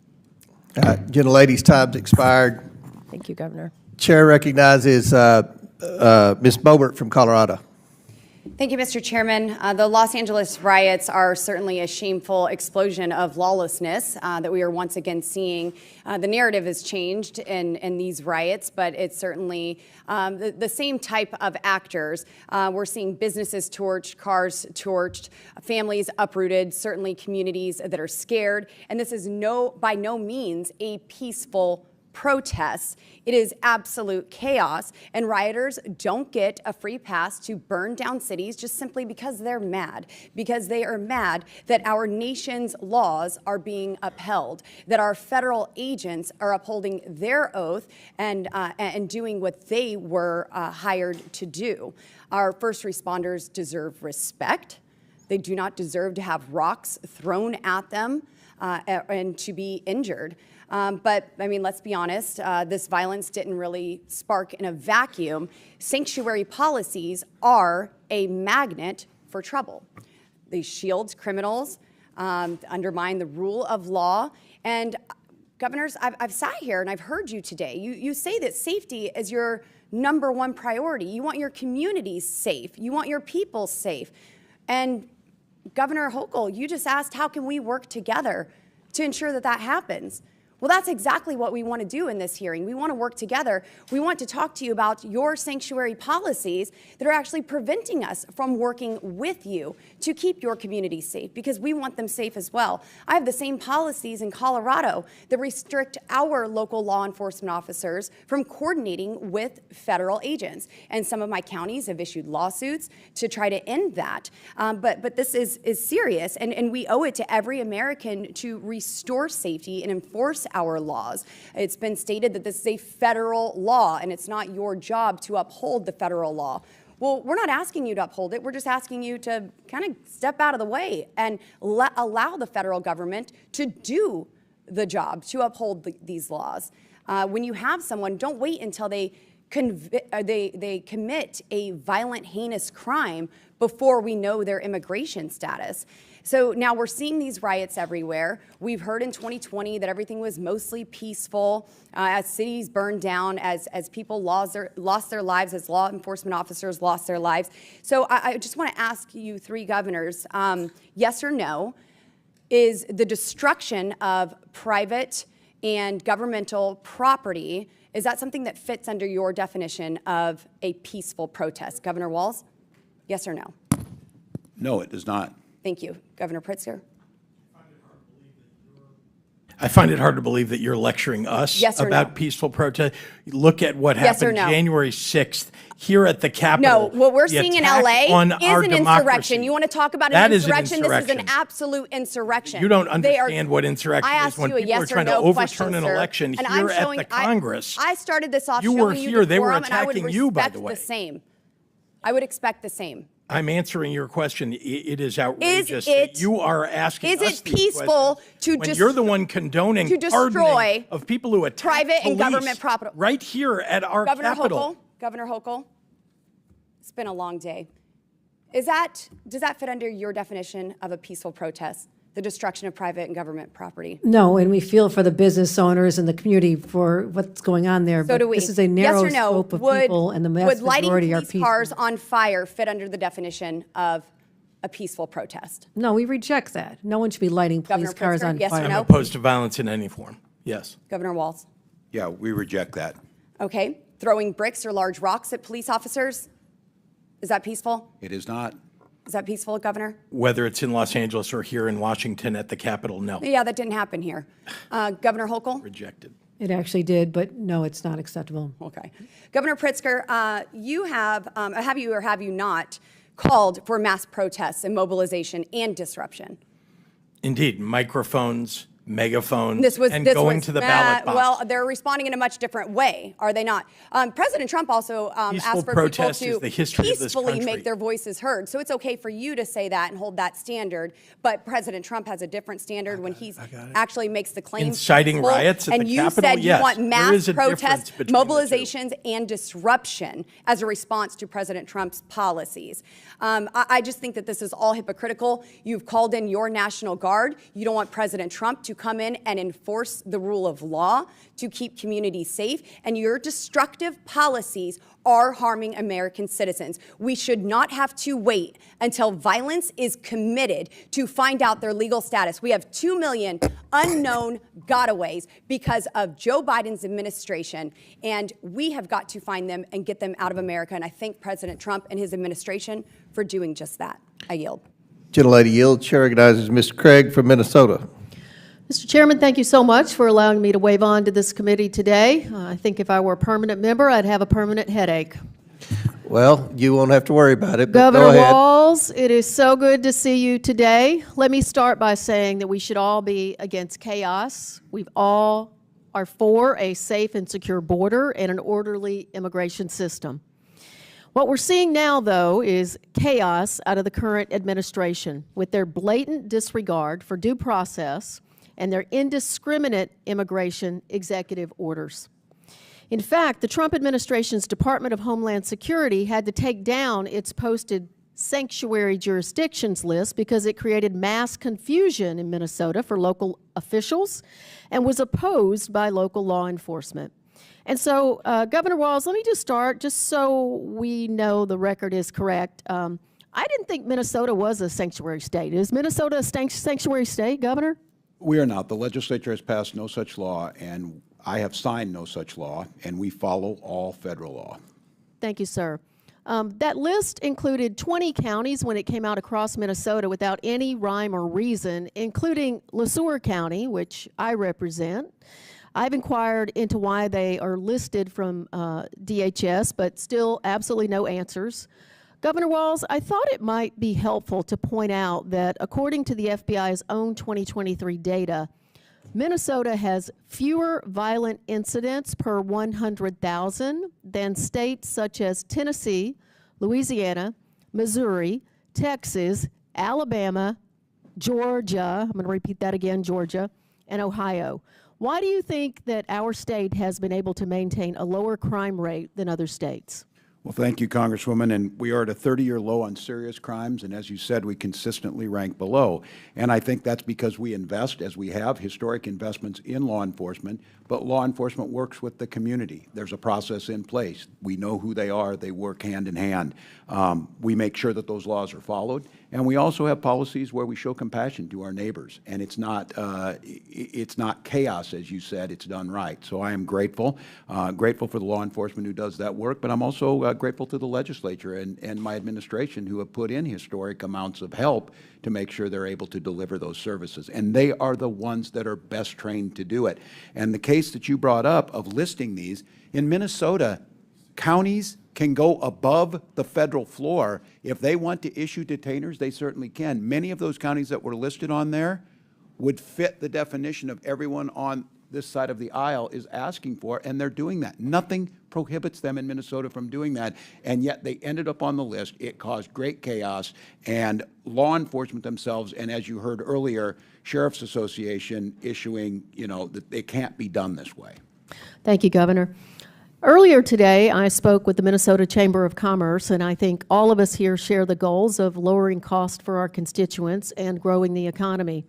Gentlelady's time's expired. Thank you, Governor. Chair recognizes Ms. Boebert from Colorado. Thank you, Mr. Chairman. The Los Angeles riots are certainly a shameful explosion of lawlessness that we are once again seeing. The narrative has changed in these riots, but it's certainly the same type of actors. We're seeing businesses torched, cars torched, families uprooted, certainly communities that are scared. And this is by no means a peaceful protests. It is absolute chaos, and rioters don't get a free pass to burn down cities just simply because they're mad, because they are mad that our nation's laws are being upheld, that our federal agents are upholding their oath and doing what they were hired to do. Our first responders deserve respect. They do not deserve to have rocks thrown at them and to be injured. But, I mean, let's be honest, this violence didn't really spark in a vacuum. Sanctuary policies are a magnet for trouble. They shield criminals, undermine the rule of law. And, governors, I've sat here and I've heard you today. You say that safety is your #1 priority. You want your communities safe. You want your people safe. And, Governor Hochul, you just asked, how can we work together to ensure that that happens? Well, that's exactly what we want to do in this hearing. We want to work together. We want to talk to you about your sanctuary policies that are actually preventing us from working with you to keep your communities safe, because we want them safe as well. I have the same policies in Colorado that restrict our local law enforcement officers from coordinating with federal agents. And some of my counties have issued lawsuits to try to end that. But this is serious, and we owe it to every American to restore safety and enforce our laws. It's been stated that this is a federal law and it's not your job to uphold the federal law. Well, we're not asking you to uphold it. We're just asking you to kind of step out of the way and allow the federal government to do the job, to uphold these laws. When you have someone, don't wait until they commit a violent, heinous crime before we know their immigration status. So now we're seeing these riots everywhere. We've heard in 2020 that everything was mostly peaceful as cities burned down, as people lost their lives, as law enforcement officers lost their lives. So I just want to ask you three governors, yes or no, is the destruction of private and governmental property, is that something that fits under your definition of a peaceful protest? Governor Walz, yes or no? No, it does not. Thank you. Governor Pritzker? I find it hard to believe that you're lecturing us Yes or about no? peaceful protest. Look at what Yes or happened no? January 6th here at the Capitol. No, what we're The seeing in attack LA on is our an democracy. insurrection. You want to talk about That an is an insurrection? This is an insurrection. absolute insurrection. You don't They are- understand what insurrection I is asked when you a people are yes or trying to no overturn question, an sir, election and here I'm at showing, the Congress. I started this off You showing were you here. the They were forum, and I would attacking you, by respect the way. the same. I would expect the same. I'm answering your question. It is outrageous it- that you are asking is us it these peaceful questions to when you're the one condoning to destroy pardoning of people who attack private and police government property? right here at our Governor Capitol. Governor Hochul, it's been a long day. Does that fit under your definition of a peaceful protest? The destruction of private and government property? No, and we feel for the business owners and the community for what's going on there. So do we. This is a narrow yes or no, scope of people, and the would vast lighting majority are police peaceful. cars on fire fit under the definition of a peaceful protest? No, we reject that. No one should be lighting police Governor cars Pritzker, on yes or fire. no? I'm opposed to violence in any form. Yes. Governor Walz? Yeah, we reject that. Okay. Throwing bricks or large rocks at police officers? Is that peaceful? It is not. Is that peaceful, Governor? Whether it's in Los Angeles or here in Washington at the Capitol, no. Yeah, that didn't happen here. Governor Hochul? Rejected. It actually did, but no, it's not acceptable. Okay. Governor Pritzker, you have you or have you not called for mass protests and mobilization and disruption? Indeed, microphones, megaphones, and going to the ballot box. Well, they're responding in a much different way, are they not? President Trump also asked for people protest is to the history of this peacefully country. make their voices heard. So it's okay for you to say that and hold that standard, but President Trump has a different standard when he actually makes the claim. Inciting peaceful, riots at and the you Capitol? said Yes, you want there mass is a difference protests, between the two. mobilizations, and disruption as a response to President Trump's policies. I just think that this is all hypocritical. You've called in your National Guard. You don't want President Trump to come in and enforce the rule of law to keep communities safe, and your destructive policies are harming American citizens. We should not have to wait until violence is committed to find out their legal status. We have 2 million unknown gotaways because of Joe Biden's administration, and we have got to find them and get them out of America, and I thank President Trump and his administration for doing just that. I yield. Gentlelady yields. Chair recognizes Mr. Craig from Minnesota. Mr. Chairman, thank you so much for allowing me to wave on to this committee today. I think if I were a permanent member, I'd have a permanent headache. Well, you won't have to worry about it, but Governor go ahead. Walz, it is so good to see you today. Let me start by saying that we should all be against chaos. We all are for a safe and secure border and an orderly immigration system. What we're seeing now, though, is chaos out of the current administration with their blatant disregard for due process and their indiscriminate immigration executive orders. In fact, the Trump administration's Department of Homeland Security had to take down its posted sanctuary jurisdictions list because it created mass confusion in Minnesota for local officials and was opposed by local law enforcement. And so, Governor Walz, let me just start, just so we know the record is correct. I didn't think Minnesota was a sanctuary state. Is Minnesota a sanctuary state, Governor? We are not. The legislature has passed no such law, and I have signed no such law, and we follow all federal law. Thank you, sir. That list included 20 counties when it came out across Minnesota without any rhyme or reason, including LeSueur County, which I represent. I've inquired into why they are listed from DHS, but still absolutely no answers. Governor Walz, I thought it might be helpful to point out that according to the FBI's own 2023 data, Minnesota has fewer violent incidents per 100,000 than states such as Tennessee, Louisiana, Missouri, Texas, Alabama, Georgia, I'm going to repeat that again, Georgia, and Ohio. Why do you think that our state has been able to maintain a lower crime rate than other states? Well, thank you, Congresswoman. And we are at a 30-year low on serious crimes, and as you said, we consistently rank below. And I think that's because we invest, as we have, historic investments in law enforcement, but law enforcement works with the community. There's a process in place. We know who they are. They work hand in hand. We make sure that those laws are followed, and we also have policies where we show compassion to our neighbors. And it's not chaos, as you said. It's done right. So I am grateful for the law enforcement who does that work, but I'm also grateful to the legislature and my administration who have put in historic amounts of help to make sure they're able to deliver those services. And they are the ones that are best trained to do it. And the case that you brought up of listing these, in Minnesota, counties can go above the federal floor. If they want to issue detainers, they certainly can. Many of those counties that were listed on there would fit the definition of everyone on this side of the aisle is asking for, and they're doing that. Nothing prohibits them in Minnesota from doing that, and yet they ended up on the list. It caused great chaos, and law enforcement themselves, and as you heard earlier, Sheriff's Association issuing, that it can't be done this way. Thank you, Governor. Earlier today, I spoke with the Minnesota Chamber of Commerce, and I think all of us here share the goals of lowering costs for our constituents and growing the economy.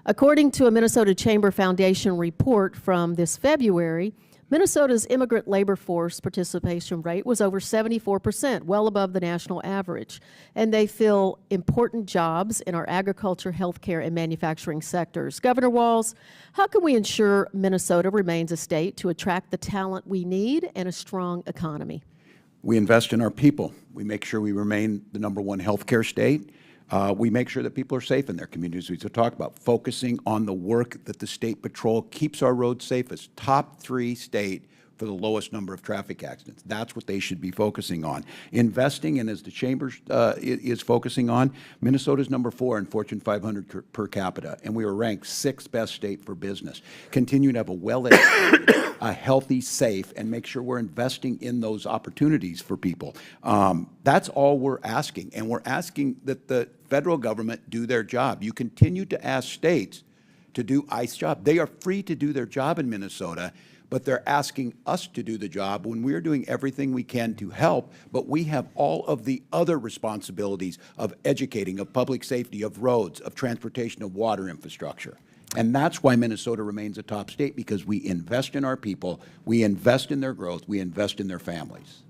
According to a Minnesota Chamber Foundation report from this February, Minnesota's immigrant labor force participation rate was over 74%, well above the national average. And they fill important jobs in our agriculture, healthcare, and manufacturing sectors. Governor Walz, how can we ensure Minnesota remains a state to attract the talent we need and a strong economy? We invest in our people. We make sure we remain the #1 healthcare state. We make sure that people are safe in their communities. We talk about focusing on the work that the State Patrol keeps our roads safest. Top 3 state for the lowest number of traffic accidents. That's what they should be focusing on. Investing, and as the Chamber is focusing on, Minnesota's #4 in Fortune 500 per capita, and we were ranked 6th best state for business. Continue to have a well-educated, a healthy, safe, and make sure we're investing in those opportunities for people. That's all we're asking, and we're asking that the federal government do their job. You continue to ask states to do ICE job. They are free to do their job in Minnesota, but they're asking us to do the job when we're doing everything we can to help, but we have all of the other responsibilities of educating, of public safety, of roads, of transportation, of water infrastructure. And that's why Minnesota remains a top state, because we invest in our people, we invest in their growth, we invest in their families.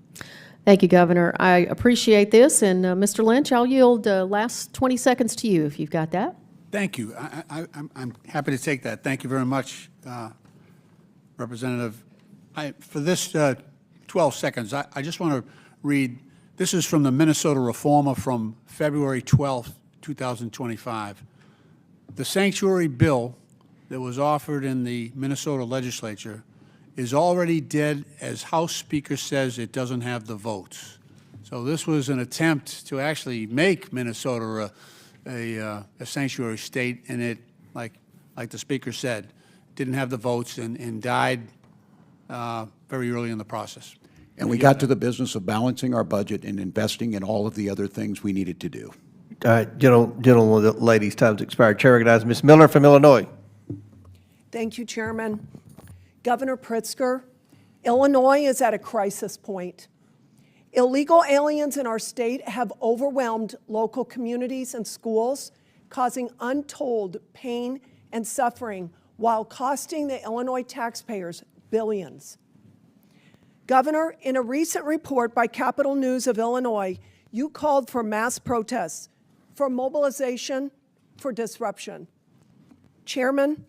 Thank you, Governor. I appreciate this, and Mr. Lynch, I'll yield last 20 seconds to you if you've got that. Thank you. I'm happy to take that. Thank you very much, Representative. For this 12 seconds, I just want to read, this is from the Minnesota Reformer from February 12th, 2025. The sanctuary bill that was offered in the Minnesota legislature is already dead as House Speaker says it doesn't have the votes. So this was an attempt to actually make Minnesota a sanctuary state, and it, like the Speaker said, didn't have the votes and died very early in the process. And we got to the business of balancing our budget and investing in all of the other things we needed to do. All right, gentlemen, ladies, time's expired. Chair recognizes Ms. Miller from Illinois. Thank you, Chairman. Governor Pritzker, Illinois is at a crisis point. Illegal aliens in our state have overwhelmed local communities and schools, causing untold pain and suffering while costing the Illinois taxpayers billions. Governor, in a recent report by Capital News of Illinois, you called for mass protests, for mobilization, for disruption. Chairman,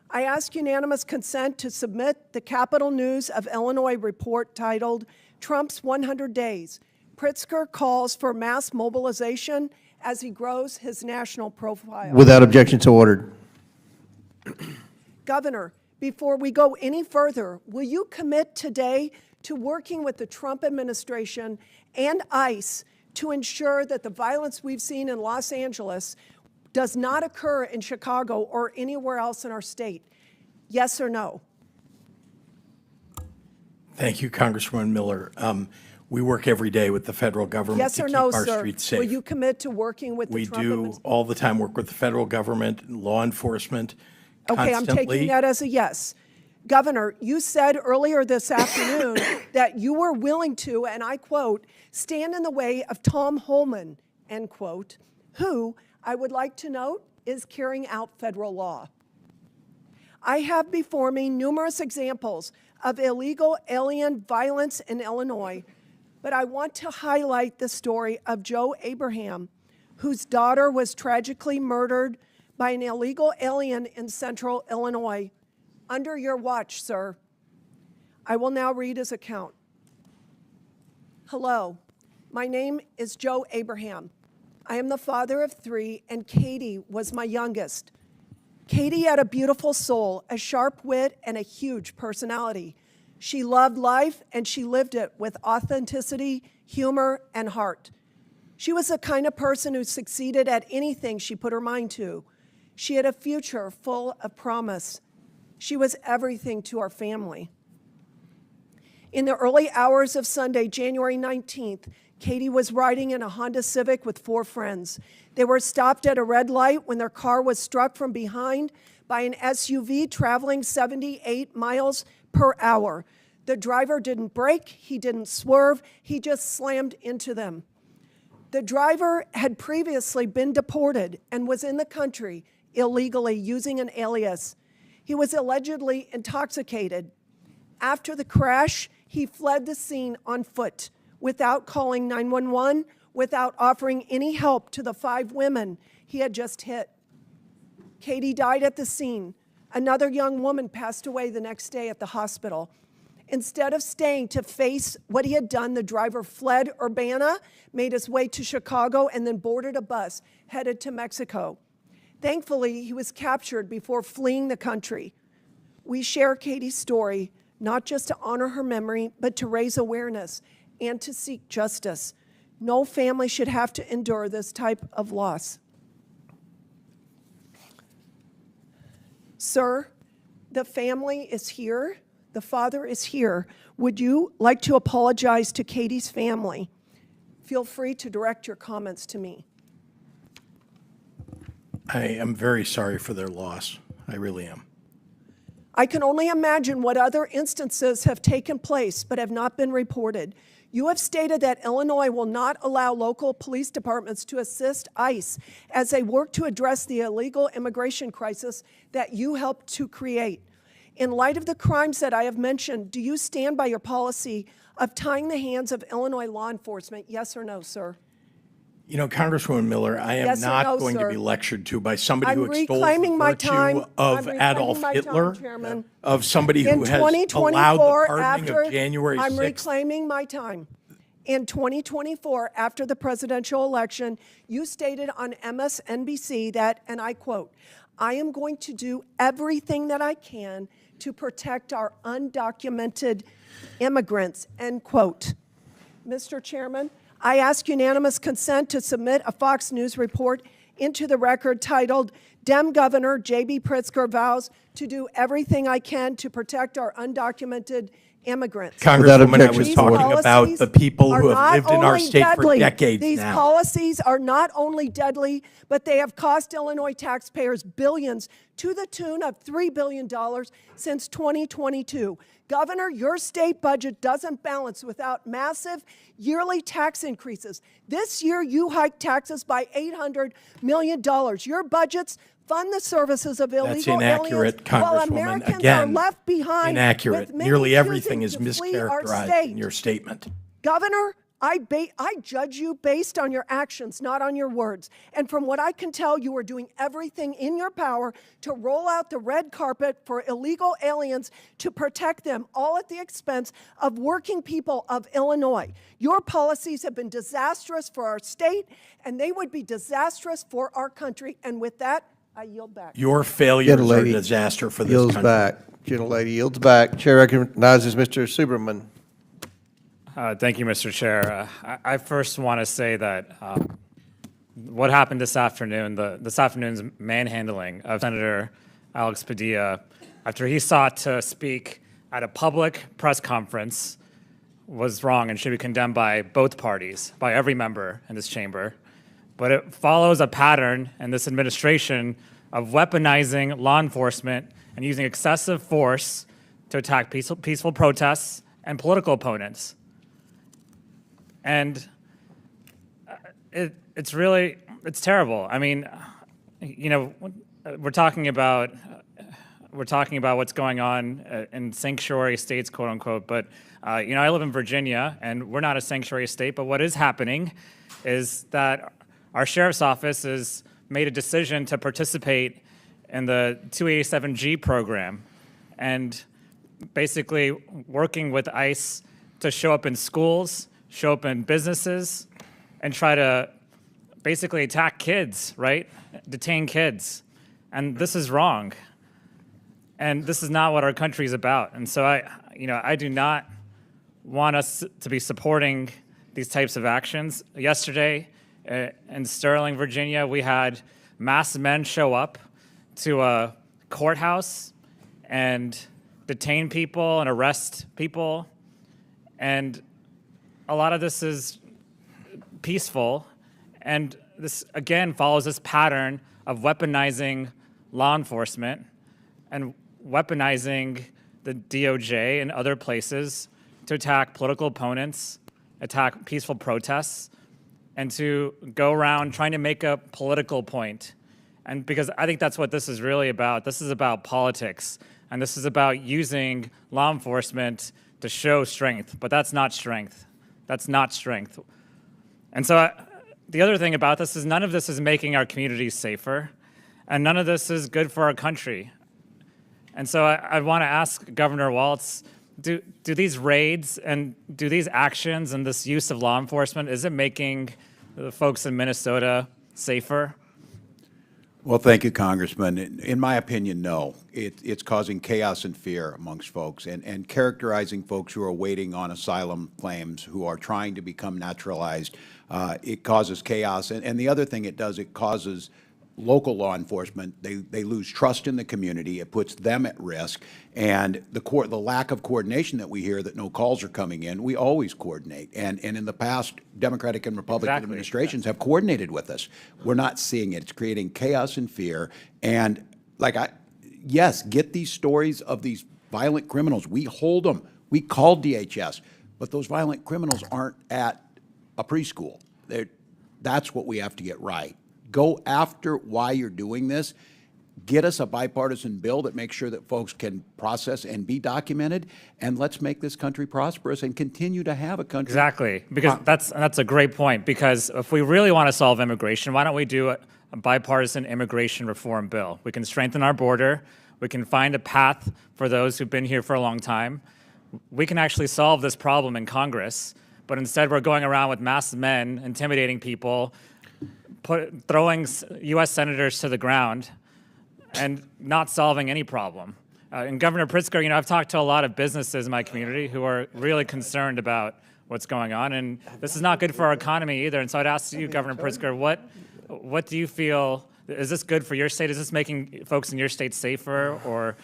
I ask unanimous consent to submit the Capital News of Illinois report titled Trump's 100 Days. Pritzker calls for mass mobilization as he grows his national profile. Without objection, so ordered. Governor, before we go any further, will you commit today to working with the Trump administration and ICE to ensure that the violence we've seen in Los Angeles does not occur in Chicago or anywhere else in our state? Yes or no? Thank you, Congresswoman Miller. We work every day with the federal government Yes to or keep no, our sir? streets safe. Will you commit to working with the We Trump do administration? all the time work with the federal government, law enforcement, Okay, I'm constantly. taking that as a yes. Governor, you said earlier this afternoon that you were willing to, and I quote, stand in the way of Tom Holman, end quote, who, I would like to note, is carrying out federal law. I have before me numerous examples of illegal alien violence in Illinois, but I want to highlight the story of Joe Abraham, whose daughter was tragically murdered by an illegal alien in central Illinois. Under your watch, sir. I will now read his account. Hello, my name is Joe Abraham. I am the father of 3, and Katie was my youngest. Katie had a beautiful soul, a sharp wit, and a huge personality. She loved life, and she lived it with authenticity, humor, and heart. She was the kind of person who succeeded at anything she put her mind to. She had a future full of promise. She was everything to our family. In the early hours of Sunday, January 19th, Katie was riding in a Honda Civic with 4 friends. They were stopped at a red light when their car was struck from behind by an SUV traveling 78 miles per hour. The driver didn't brake, he didn't swerve, he just slammed into them. The driver had previously been deported and was in the country illegally using an alias. He was allegedly intoxicated. After the crash, he fled the scene on foot without calling 911, without offering any help to the 5 women he had just hit. Katie died at the scene. Another young woman passed away the next day at the hospital. Instead of staying to face what he had done, the driver fled Urbana, made his way to Chicago, and then boarded a bus headed to Mexico. Thankfully, he was captured before fleeing the country. We share Katie's story, not just to honor her memory, but to raise awareness and to seek justice. No family should have to endure this type of loss. Sir, the family is here. The father is here. Would you like to apologize to Katie's family? Feel free to direct your comments to me. I am very sorry for their loss. I really am. I can only imagine what other instances have taken place but have not been reported. You have stated that Illinois will not allow local police departments to assist ICE as they work to address the illegal immigration crisis that you helped to create. In light of the crimes that I have mentioned, do you stand by your policy of tying the hands of Illinois law enforcement? Yes or no, sir? You know, Congresswoman Miller, I am Yes or not no, going sir? to be lectured to by somebody I'm who extols reclaiming the my virtue time. of I'm Adolf reclaiming my Hitler, time, Chairman. of somebody who In has allowed the 2024, pardoning of January 6th. I'm reclaiming my time. In 2024, after the presidential election, you stated on MSNBC that, and I quote, I am going to do everything that I can to protect our undocumented immigrants, end quote. Mr. Chairman, I ask unanimous consent to submit a Fox News report into the record titled, Dem Governor J.B. Pritzker vows to do everything I can to protect our undocumented immigrants. Congresswoman, I was These talking about policies the people are who have not lived in our only state for deadly, decades These now. policies are not only deadly, but they have cost Illinois taxpayers billions to the tune of $3 billion since 2022. Governor, your state budget doesn't balance without massive yearly tax increases. This year, you hiked taxes by $800 million. Your budgets fund the services of illegal That's inaccurate, aliens, while Congresswoman. Americans Again, are left behind. inaccurate. With many Nearly everything is choosing to flee our mischaracterized state. in your statement. Governor, I judge you based on your actions, not on your words. And from what I can tell, you are doing everything in your power to roll out the red carpet for illegal aliens to protect them, all at the expense of working people of Illinois. Your policies have been disastrous for our state, and they would be disastrous for our country. And with that, I yield back. Your failures are a Gentlelady disaster for this yields country. back. Gentlelady yields back. Chair recognizes Mr. Superman. Thank you, Mr. Chair. I first want to say that what happened this afternoon, this afternoon's manhandling of Senator Alex Padilla after he sought to speak at a public press conference was wrong and should be condemned by both parties, by every member in this chamber. But it follows a pattern in this administration of weaponizing law enforcement and using excessive force to attack peaceful protests and political opponents. And it's terrible. I mean, you know, we're talking about what's going on in sanctuary states, quote unquote. But you know, I live in Virginia, and we're not a sanctuary state. But what is happening is that our sheriff's office has made a decision to participate in the 287G program, and basically working with ICE to show up in schools, show up in businesses, and try to basically attack kids, right? Detain kids. And this is wrong. And this is not what our country is about. And so I do not want us to be supporting these types of actions. Yesterday in Sterling, Virginia, we had masked men show up to a courthouse and detain people and arrest people. And a lot of this is peaceful, and this, again, follows this pattern of weaponizing law enforcement and weaponizing the DOJ and other places to attack political opponents, attack peaceful protests, and to go around trying to make a political point. And because I think that's what this is really about. This is about politics, and this is about using law enforcement to show strength, but that's not strength. That's not strength. And so the other thing about this is none of this is making our communities safer, and none of this is good for our country. And so I want to ask Governor Walz, do these raids and do these actions and this use of law enforcement, is it making the folks in Minnesota safer? Well, thank you, Congressman. In my opinion, no. It's causing chaos and fear amongst folks and characterizing folks who are waiting on asylum claims, who are trying to become naturalized. It causes chaos. And the other thing it does, it causes local law enforcement, they lose trust in the community. It puts them at risk. And the lack of coordination that we hear, that no calls are coming in, we always coordinate. And in the past, Democratic and Republican administrations have coordinated with us. We're not seeing it. It's creating chaos and fear. And yes, get these stories of these violent criminals. We hold them. We call DHS. But those violent criminals aren't at a preschool. That's what we have to get right. Go after why you're doing this. Get us a bipartisan bill that makes sure that folks can process and be documented, and let's make this country prosperous and continue to have a country. Exactly, because that's a great point, because if we really want to solve immigration, why don't we do a bipartisan immigration reform bill? We can strengthen our border. We can find a path for those who've been here for a long time. We can actually solve this problem in Congress, but instead we're going around with masked men, intimidating people, throwing U.S. senators to the ground. and not solving any problem. And Governor Pritzker, I've talked to a lot of businesses in my community who are really concerned about what's going on, and this is not good for our economy either. And so I'd ask you, Governor Pritzker, what do you feel, is this good for your state? Is this making folks in your state safer or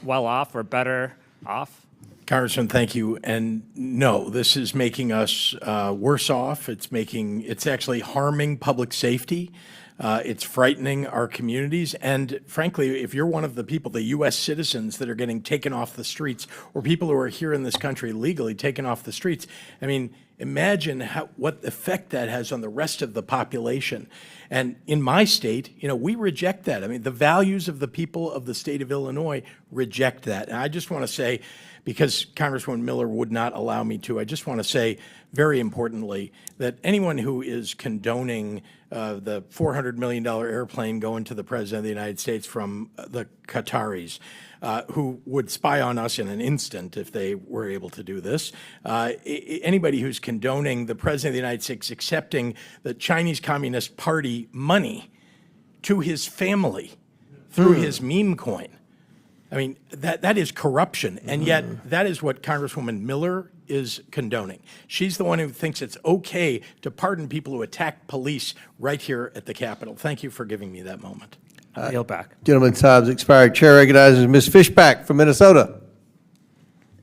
well off or better off? Congressman, thank you. And no, this is making us worse off. It's actually harming public safety. It's frightening our communities. And frankly, if you're one of the people, the U.S. citizens that are getting taken off the streets, or people who are here in this country legally taken off the streets, I mean, imagine what effect that has on the rest of the population. And in my state, we reject that. I mean, the values of the people of the state of Illinois reject that. And I just want to say, because Congresswoman Miller would not allow me to, I just want to say very importantly that anyone who is condoning the $400 million airplane going to the President of the United States from the Qataris, who would spy on us in an instant if they were able to do this. Anybody who's condoning the President of the United States accepting the Chinese Communist Party money to his family through his meme coin. I mean, that is corruption, and yet that is what Congresswoman Miller is condoning. She's the one who thinks it's okay to pardon people who attack police right here at the Capitol. Thank you for giving me that moment. I yield back. Gentleman's time's expired. Chair recognizes Ms. Fishback from Minnesota.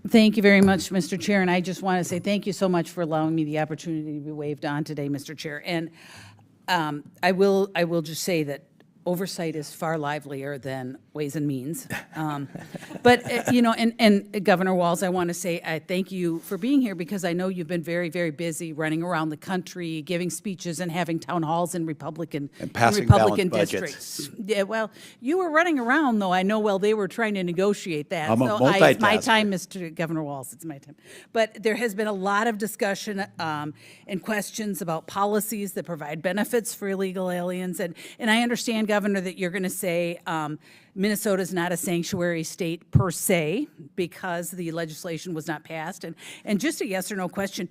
Thank you very much, Mr. Chair, and I just want to say thank you so much for allowing me the opportunity to be waved on today, Mr. Chair. And I will just say that oversight is far livelier than Ways and Means. But, and Governor Walz, I want to say I thank you for being here because I know you've been very, very busy running around the country, giving speeches and having town halls in Republican balanced districts. Yeah, well, you were running around, though, I know, while they were trying to negotiate that. I'm a So it's my multitasker. time, Mr. Governor Walz, it's my time. But there has been a lot of discussion and questions about policies that provide benefits for illegal aliens. And I understand, Governor, that you're going to say Minnesota is not a sanctuary state per se because the legislation was not passed. And just a yes or no question,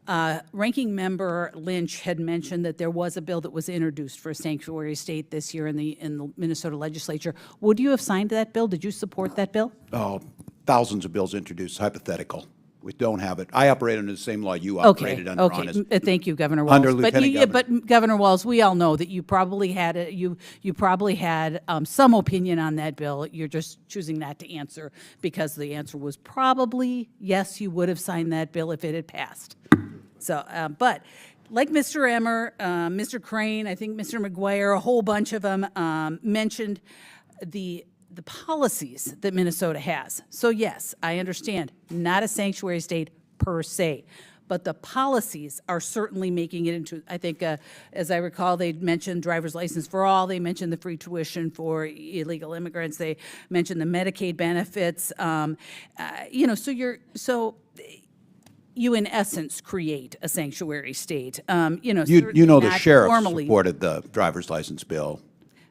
Ranking Member Lynch had mentioned that there was a bill that was introduced for a sanctuary state this year in the Minnesota legislature. Would you have signed that bill? Did you support that bill? Oh, thousands of bills introduced, hypothetical. We don't have it. I operate under the same law you operated under. Okay. Thank you, Governor Walz. Under Lieutenant Governor. But Governor Walz, we all know that you probably had you probably had some opinion on that bill. You're just choosing not to answer because the answer was probably yes. You would have signed that bill if it had passed. So, but like Mr. Emmer, Mr. Crane, I think Mr. McGuire, a whole bunch of them mentioned the policies that Minnesota has. So yes, I understand, not a sanctuary state per se, but the policies are certainly making it into, I think, as I recall, they mentioned driver's license for all, they mentioned the free tuition for illegal immigrants, they mentioned the Medicaid benefits, so you in essence create a sanctuary state, You know certainly the not sheriff formally. supported the driver's license bill.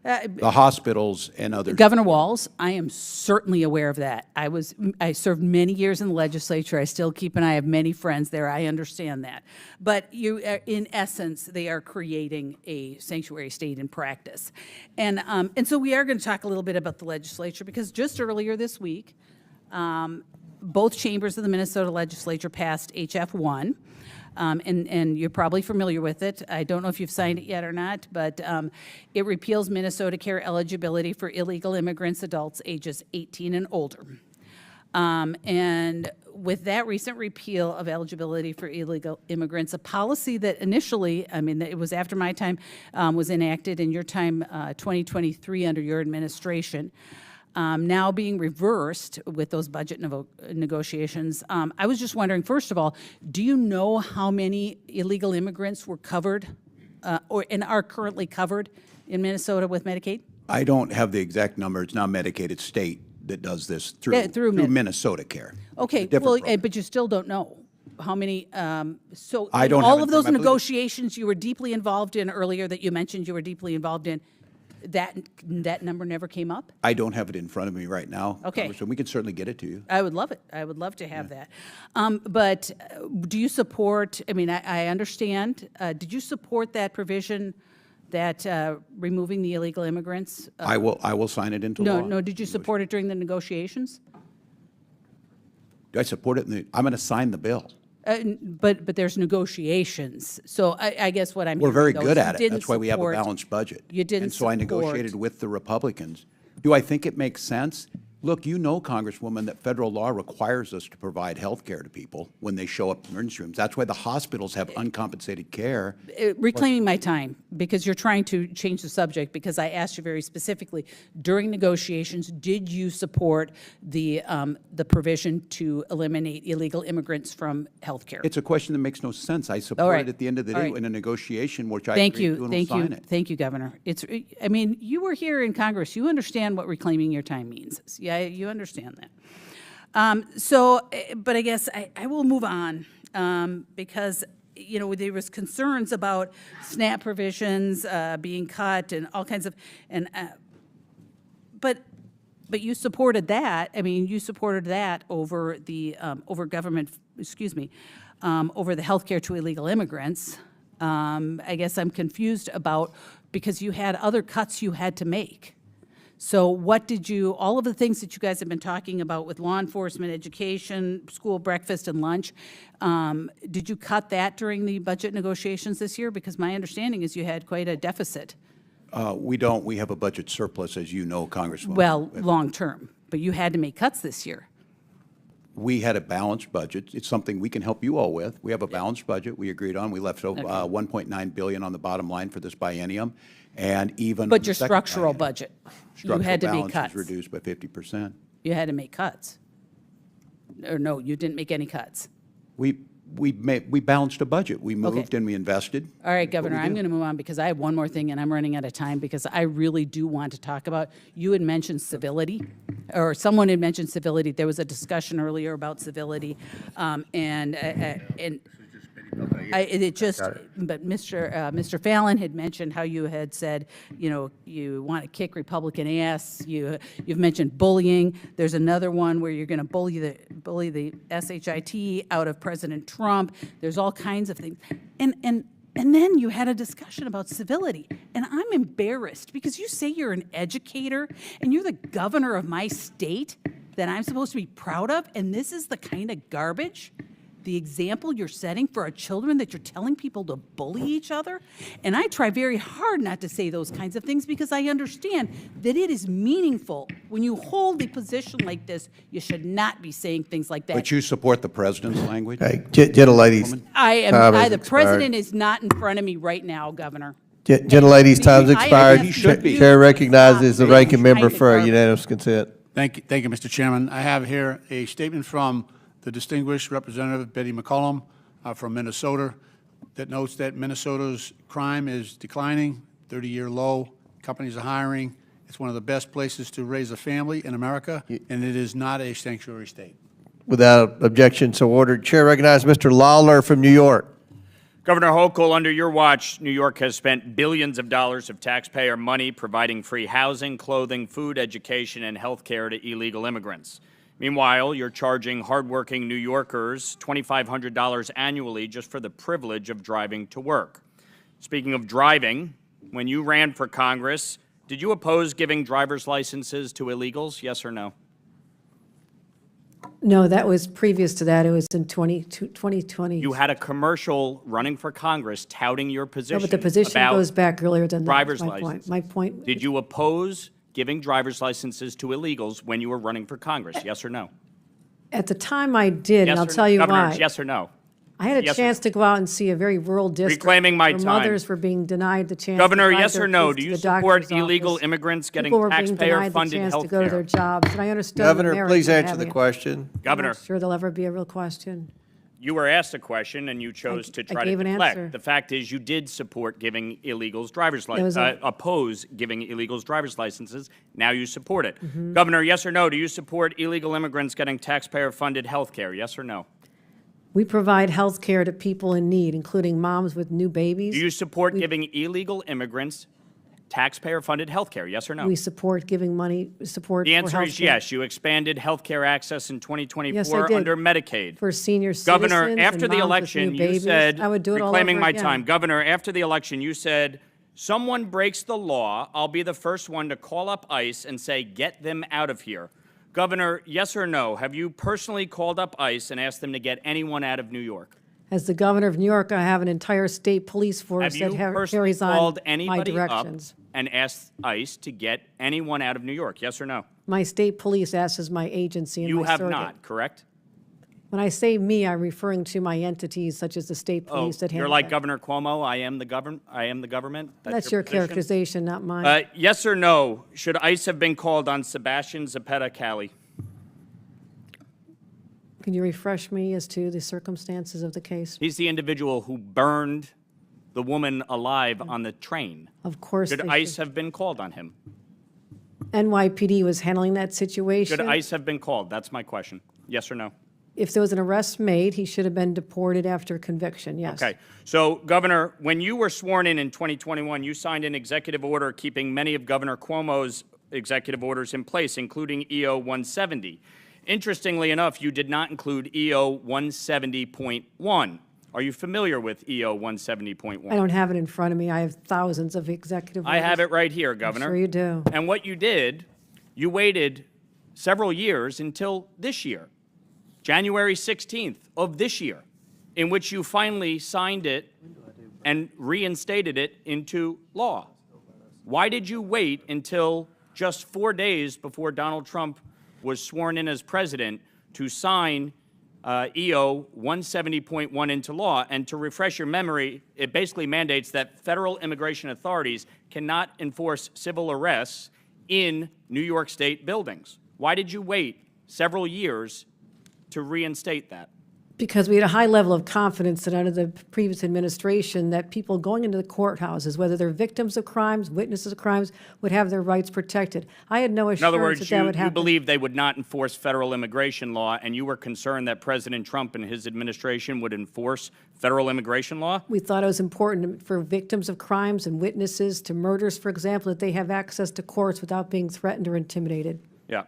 The hospitals and others. Governor Walz, I am certainly aware of that. I served many years in the legislature. I still keep an eye. I have many friends there. I understand that. But in essence, they are creating a sanctuary state in practice. And so we are going to talk a little bit about the legislature because just earlier this week, both chambers of the Minnesota legislature passed HF 1. And you're probably familiar with it. I don't know if you've signed it yet or not, but it repeals Minnesota care eligibility for illegal immigrants, adults ages 18 and older. And with that recent repeal of eligibility for illegal immigrants, a policy that initially, it was after my time, was enacted in your time, 2023 under your administration, now being reversed with those budget negotiations. I was just wondering, first of all, do you know how many illegal immigrants were covered and are currently covered in Minnesota with Medicaid? I don't have the exact number. It's not Medicaid. It's state that does this through Minnesota Care. Okay, but you still don't know how many. So I don't all have of those negotiations you were deeply involved in earlier that you mentioned you were deeply involved in, that number never came up? I don't have it in front of me right now. Okay. So we can certainly get it to you. I would love it. I would love to have that. But do you support, I understand, did you support that provision removing the illegal immigrants? I will sign it into law. No, did you support it during the negotiations? Do I support it? I'm going to sign the bill. But there's negotiations. So I guess what I'm We're hearing, very though, good is at you it. didn't That's why we have a support- balanced budget. You didn't And so I support- negotiated with the Republicans. Do I think it makes sense? Look, you know, Congresswoman, that federal law requires us to provide health care to people when they show up in emergency rooms. That's why the hospitals have uncompensated care. Reclaiming my time, because you're trying to change the subject, because I asked you very specifically, during negotiations, did you support the provision to eliminate illegal immigrants from health care? It's a question that makes no sense. I support it at the end of the day in a negotiation, which I agree to and will sign it. Thank you, Governor. I mean, you were here in Congress. You understand what reclaiming your time means. Yeah, you understand that. But I guess I will move on because, you know, there was concerns about SNAP provisions being cut and all kinds of, but you supported that. I mean, you supported that over the over the health care to illegal immigrants. I guess I'm confused about, because you had other cuts you had to make. So what did you, all of the things that you guys have been talking about with law enforcement, education, school breakfast and lunch, did you cut that during the budget negotiations this year? Because my understanding is you had quite a deficit. We don't. We have a budget surplus, as you know, Congresswoman. Well, long-term, but you had to make cuts this year. We had a balanced budget. It's something we can help you all with. We have a balanced budget we agreed on. We left $1.9 billion on the bottom line for this biennium, and even But your structural budget, you had to make structural cuts. balance was reduced by 50%. You had to make cuts. Or no, you didn't make any cuts. We balanced a budget. We moved and we invested. All right, That's what Governor, we I'm do. going to move on because I have one more thing and I'm running out of time because I really do want to talk about, you had mentioned civility, or someone had mentioned civility. There was a discussion earlier about civility, but Mr. Fallon had mentioned how you had said, you know, you want to kick Republican ass. You've mentioned bullying. There's another one where you're going to bully the SHIT out of President Trump. There's all kinds of things. And then you had a discussion about civility. And I'm embarrassed because you say you're an educator and you're the governor of my state that I'm supposed to be proud of, and this is the kind of garbage, the example you're setting for our children, that you're telling people to bully each other. And I try very hard not to say those kinds of things because I understand that it is meaningful. When you hold a position like this, you should not be saying things like that. But you support the president's language? Hey, gentlelady's The president is not in front of me right now, Governor. Gentlelady's time's expired. He should be. Chair recognizes the ranking member for a unanimous consent. Thank you, Mr. Chairman. I have here a statement from the distinguished Representative Betty McCollum from Minnesota that notes that Minnesota's crime is declining, 30-year low, companies are hiring. It's one of the best places to raise a family in America, and it is not a sanctuary state. Without objection, so ordered. Chair recognizes Mr. Lawler from New York. Governor Hochul, under your watch, New York has spent billions of dollars of taxpayer money providing free housing, clothing, food, education, and health care to illegal immigrants. Meanwhile, you're charging hardworking New Yorkers $2,500 annually just for the privilege of driving to work. Speaking of driving, when you ran for Congress, did you oppose giving driver's licenses to illegals, yes or no? No, that was previous to that. It was in 2020. You had a commercial running for Congress touting your position No, but the position about goes back earlier than that. driver's That's my point. licenses. My point. Did you oppose giving driver's licenses to illegals when you were running for Congress, yes or no? At the time I did, and Yes I'll or tell no? you Governor, why. it's yes or no? I had a Yes or chance to go out and see a very rural district. Reclaiming my where time. mothers were being denied the chance Governor, to drive yes their or no? kids Do to you the support doctor's illegal office. immigrants getting People were being denied the taxpayer-funded chance to health go to their care? jobs, and I understood the Governor, merits please of answer having the it. question. Governor. I'm not sure there'll ever be a real question. You were asked a question and you chose to try to gave an deflect. answer. The fact is you did support giving illegals driver's There was licenses, a- oppose giving illegals driver's licenses. Now you support it. Mm-hmm. Governor, yes or no? Do you support illegal immigrants getting taxpayer-funded health care? Yes or no? We provide health care to people in need, including moms with new babies. Do you support giving illegal immigrants taxpayer-funded health care? Yes or no? We support giving money, support The for answer is healthcare yes. You expanded health care access in 2024 Yes, I did. under Medicaid. for senior citizens Governor, and after the moms with election, new you babies. said, I would do it all reclaiming over my again. time, Governor, after the election, you said someone breaks the law, I'll be the first one to call up ICE and say, get them out of here. Governor, yes or no, have you personally called up ICE and asked them to get anyone out of New York? As the governor of New York, I have an entire state police force Have you that personally carries on called my anybody up directions. and asked ICE to get anyone out of New York, yes or no? My state police acts as my agency and You my have surrogate. not, correct? When I say me, I'm referring to my entities such as the state police that handle You're like that. Governor Cuomo, I am the government? That's your position? characterization, not mine. Yes or no, should ICE have been called on Sebastian Zapata Cali? Can you refresh me as to the circumstances of the case? He's the individual who burned the woman alive on the train. Of course Should they ICE should. have been called on him? NYPD was handling that situation. Should ICE have been called? That's my question. Yes or no? If there was an arrest made, he should have been deported after conviction, yes. Okay. So, Governor, when you were sworn in 2021, you signed an executive order keeping many of Governor Cuomo's executive orders in place, including EO 170. Interestingly enough, you did not include EO 170.1. Are you familiar with EO 170.1? I don't have it in front of me. I have thousands of executive orders. I have it right here, Governor. I'm sure you do. And what you did, you waited several years until this year, January 16th of this year, in which you finally signed it and reinstated it into law. Why did you wait until just 4 days before Donald Trump was sworn in as president to sign EO 170.1 into law? And to refresh your memory, it basically mandates that federal immigration authorities cannot enforce civil arrests in New York State buildings. Why did you wait several years to reinstate that? Because we had a high level of confidence that under the previous administration that people going into the courthouses, whether they're victims of crimes, witnesses of crimes, would have their rights protected. I had no In assurance other words, that that would you happen. believe they would not enforce federal immigration law, and you were concerned that President Trump and his administration would enforce federal immigration law? We thought it was important for victims of crimes and witnesses to murders, for example, that they have access to courts without being threatened or intimidated. Yeah.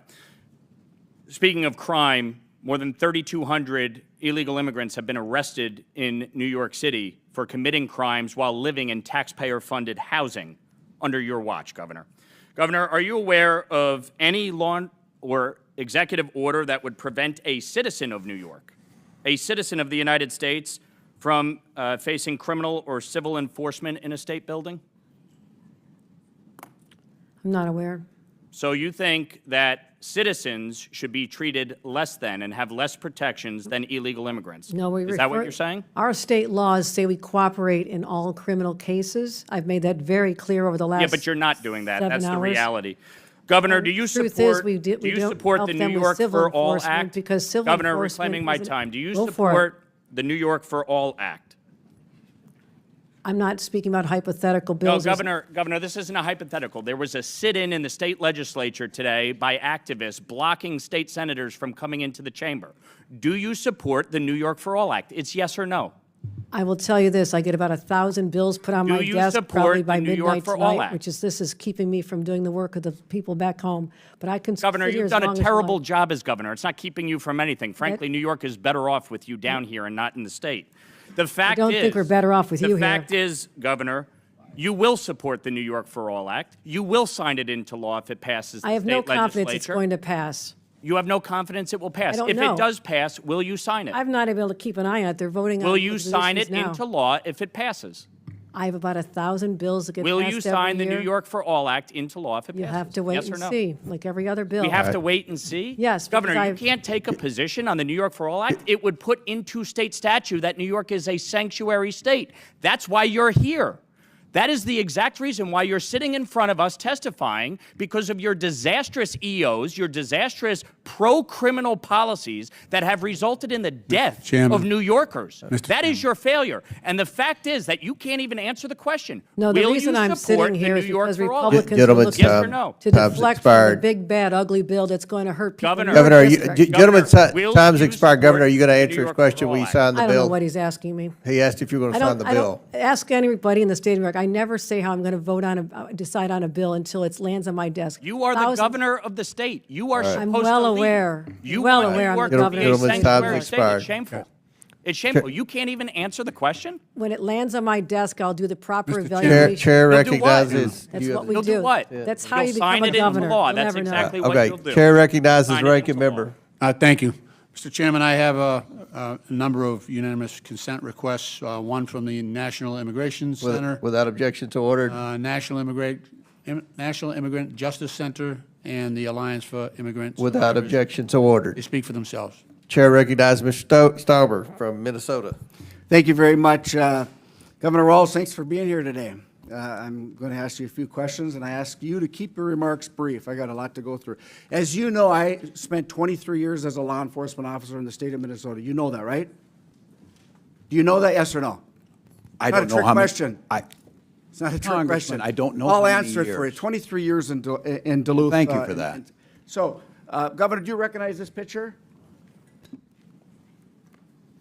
Speaking of crime, more than 3,200 illegal immigrants have been arrested in New York City for committing crimes while living in taxpayer-funded housing under your watch, Governor. Governor, are you aware of any law or executive order that would prevent a citizen of New York, a citizen of the United States, from facing criminal or civil enforcement in a state building? I'm not aware. So you think that citizens should be treated less than and have less protections than illegal immigrants? No, Is that what you're saying? Our state laws say we cooperate in all criminal cases. I've made that very clear over the last Yeah, but you're not doing that. 7 That's the hours. reality. Governor, do you Truth support, is, we do you don't support help the New them with York civil for All enforcement Act? because civil Governor, enforcement reclaiming my isn't- time. Do you Go for it. support the New York for All Act? I'm not speaking about hypothetical No, bills. Governor, this isn't a hypothetical. There was a sit-in in the state legislature today by activists blocking state senators from coming into the chamber. Do you support the New York for All Act? It's yes or no. I will tell you this, I get about 1,000 bills put on Do my you desk support probably by the New York midnight for All tonight, Act? which is, this is keeping me from doing the work of the people back home. But I can Governor, sit here you've as done long a as you terrible like. job as governor. It's not keeping you from anything. Frankly, New York is better off with you down here and not in the state. The fact don't think we're better off with you The here. fact is, Governor, you will support the New York for All Act. You will sign it into law if it passes the I have state no legislature. confidence it's going to pass. You have no confidence it will pass. I don't If know. it does pass, will you sign it? I'm not able to keep an eye on it. They're voting on Will it you with the sign it issues now. into law if it passes? I have about 1,000 bills that get Will passed you every sign the year. New York for All Act into law if it You passes? have to wait yes and or no? see, like every other bill. We have to wait and see? Yes, Governor, because you I've- can't take a position on the New York for All Act. It would put into state statute that New York is a sanctuary state. That's why you're here. That is the exact reason why you're sitting in front of us testifying, because of your disastrous EOs, your disastrous pro-criminal policies that have resulted in the death Chairman. of New Yorkers. Mr. That is your failure. And the fact is that you can't even answer the question. No, the Will reason you I'm support sitting here the is New York because for All Act? Republicans are Gentlemen's looking Yes or no? to time's deflect from the expired. big, bad, ugly bill that's going to hurt people. in Governor. your Governor, district. gentlemen's will time's you expired. Governor, are you going to support answer the New his York question for when All you sign the I don't know bill? what he's asking me. He asked if you were going I to sign don't, the I bill. don't ask anybody in the state of New York. I never say how I'm going to vote on decide on a bill until it lands on my desk. You are the Thousands- governor of the state. You are supposed I'm to well lead. aware. You well want aware New I'm York the to governor be a of the Gentlemen's state. time's sanctuary state. expired. It's shameful. It's shameful. You can't even answer the question? When it lands on my desk, I'll do the proper Chair, evaluation. Chair You'll do what? recognizes. That's you what have- we You'll do. do what? That's how You'll you become sign a it into governor. law. You'll That's never know. exactly what Okay, you'll do. Chair recognizes Sign it ranking into law. member. Thank you. Mr. Chairman, I have a number of unanimous consent requests, one from the National Immigration Center, Without objection to order. National Immigrant Justice Center, and the Alliance for Immigrant Without Survivors. objection to order. They speak for themselves. Chair recognizes Mr. Stauber from Minnesota. Thank you very much. Governor Rawls, thanks for being here today. I'm going to ask you a few questions, and I ask you to keep your remarks brief. I got a lot to go through. As you know, I spent 23 years as a law enforcement officer in the state of Minnesota. You know that, right? Do you know that, yes or no? I Not don't a know trick how many. question. It's not a trick Congressman, question. I don't know I'll how many answer it for you. years. 23 years in Duluth. Thank you for that. So, Governor, do you recognize this picture?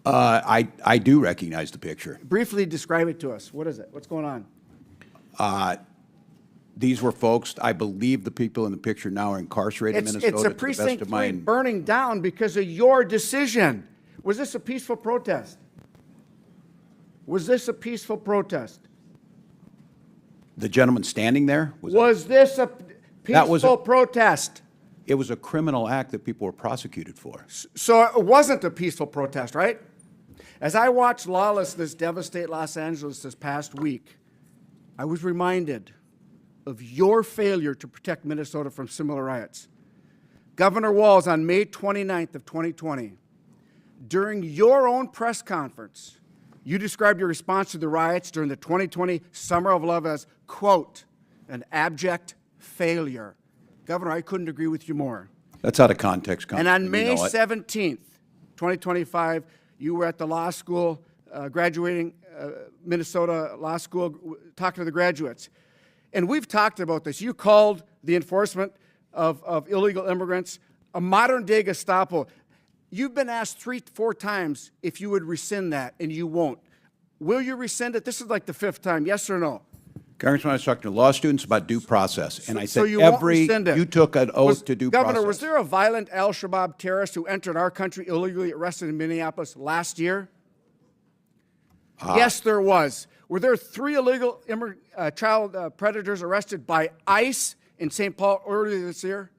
I do recognize the picture. Briefly describe it to us. What is it? What's going on? These were folks, I believe the people in the picture now are incarcerated in Minnesota. It's a to the best precinct of 3 my- burning down because of your decision. Was this a peaceful protest? Was this a peaceful protest? The gentleman standing there? Was this a That was peaceful a- protest? It was a criminal act that people were prosecuted for. So it wasn't a peaceful protest, right? As I watched lawlessness devastate Los Angeles this past week, I was reminded of your failure to protect Minnesota from similar riots. Governor Walz, on May 29th of 2020, during your own press conference, you described your response to the riots during the 2020 Summer of Love as, quote, an abject failure. Governor, I couldn't agree with you more. That's out of context, And Congressman. on you May know it. 17th, 2025, you were at the law school, graduating Minnesota Law School, talking to the graduates. And we've talked about this. You called the enforcement of illegal immigrants a modern-day Gestapo. You've been asked 3-4 times if you would rescind that, and you won't. Will you rescind it? This is like the 5th time, yes or no? Congressman, I was talking to law students about due process, and I So said you won't rescind it. you took an oath to due Governor, process. was there a violent al-Shabaab terrorist who entered our country illegally, arrested in Minneapolis last year? Yes, there was. Were there 3 illegal child predators arrested by ICE in St. Paul earlier this year?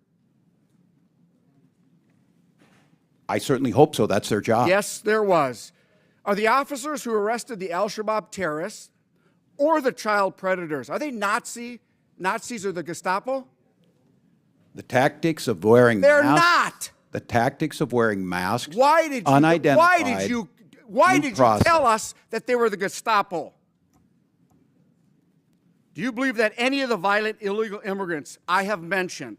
I certainly hope so. That's their job. Yes, there was. Are the officers who arrested the al-Shabaab terrorists or the child predators, are they Nazis or the Gestapo? The tactics of wearing They're masks. not. The tactics of wearing masks. Why did you, unidentified. why due did you process. tell us that they were the Gestapo? Do you believe that any of the violent illegal immigrants I have mentioned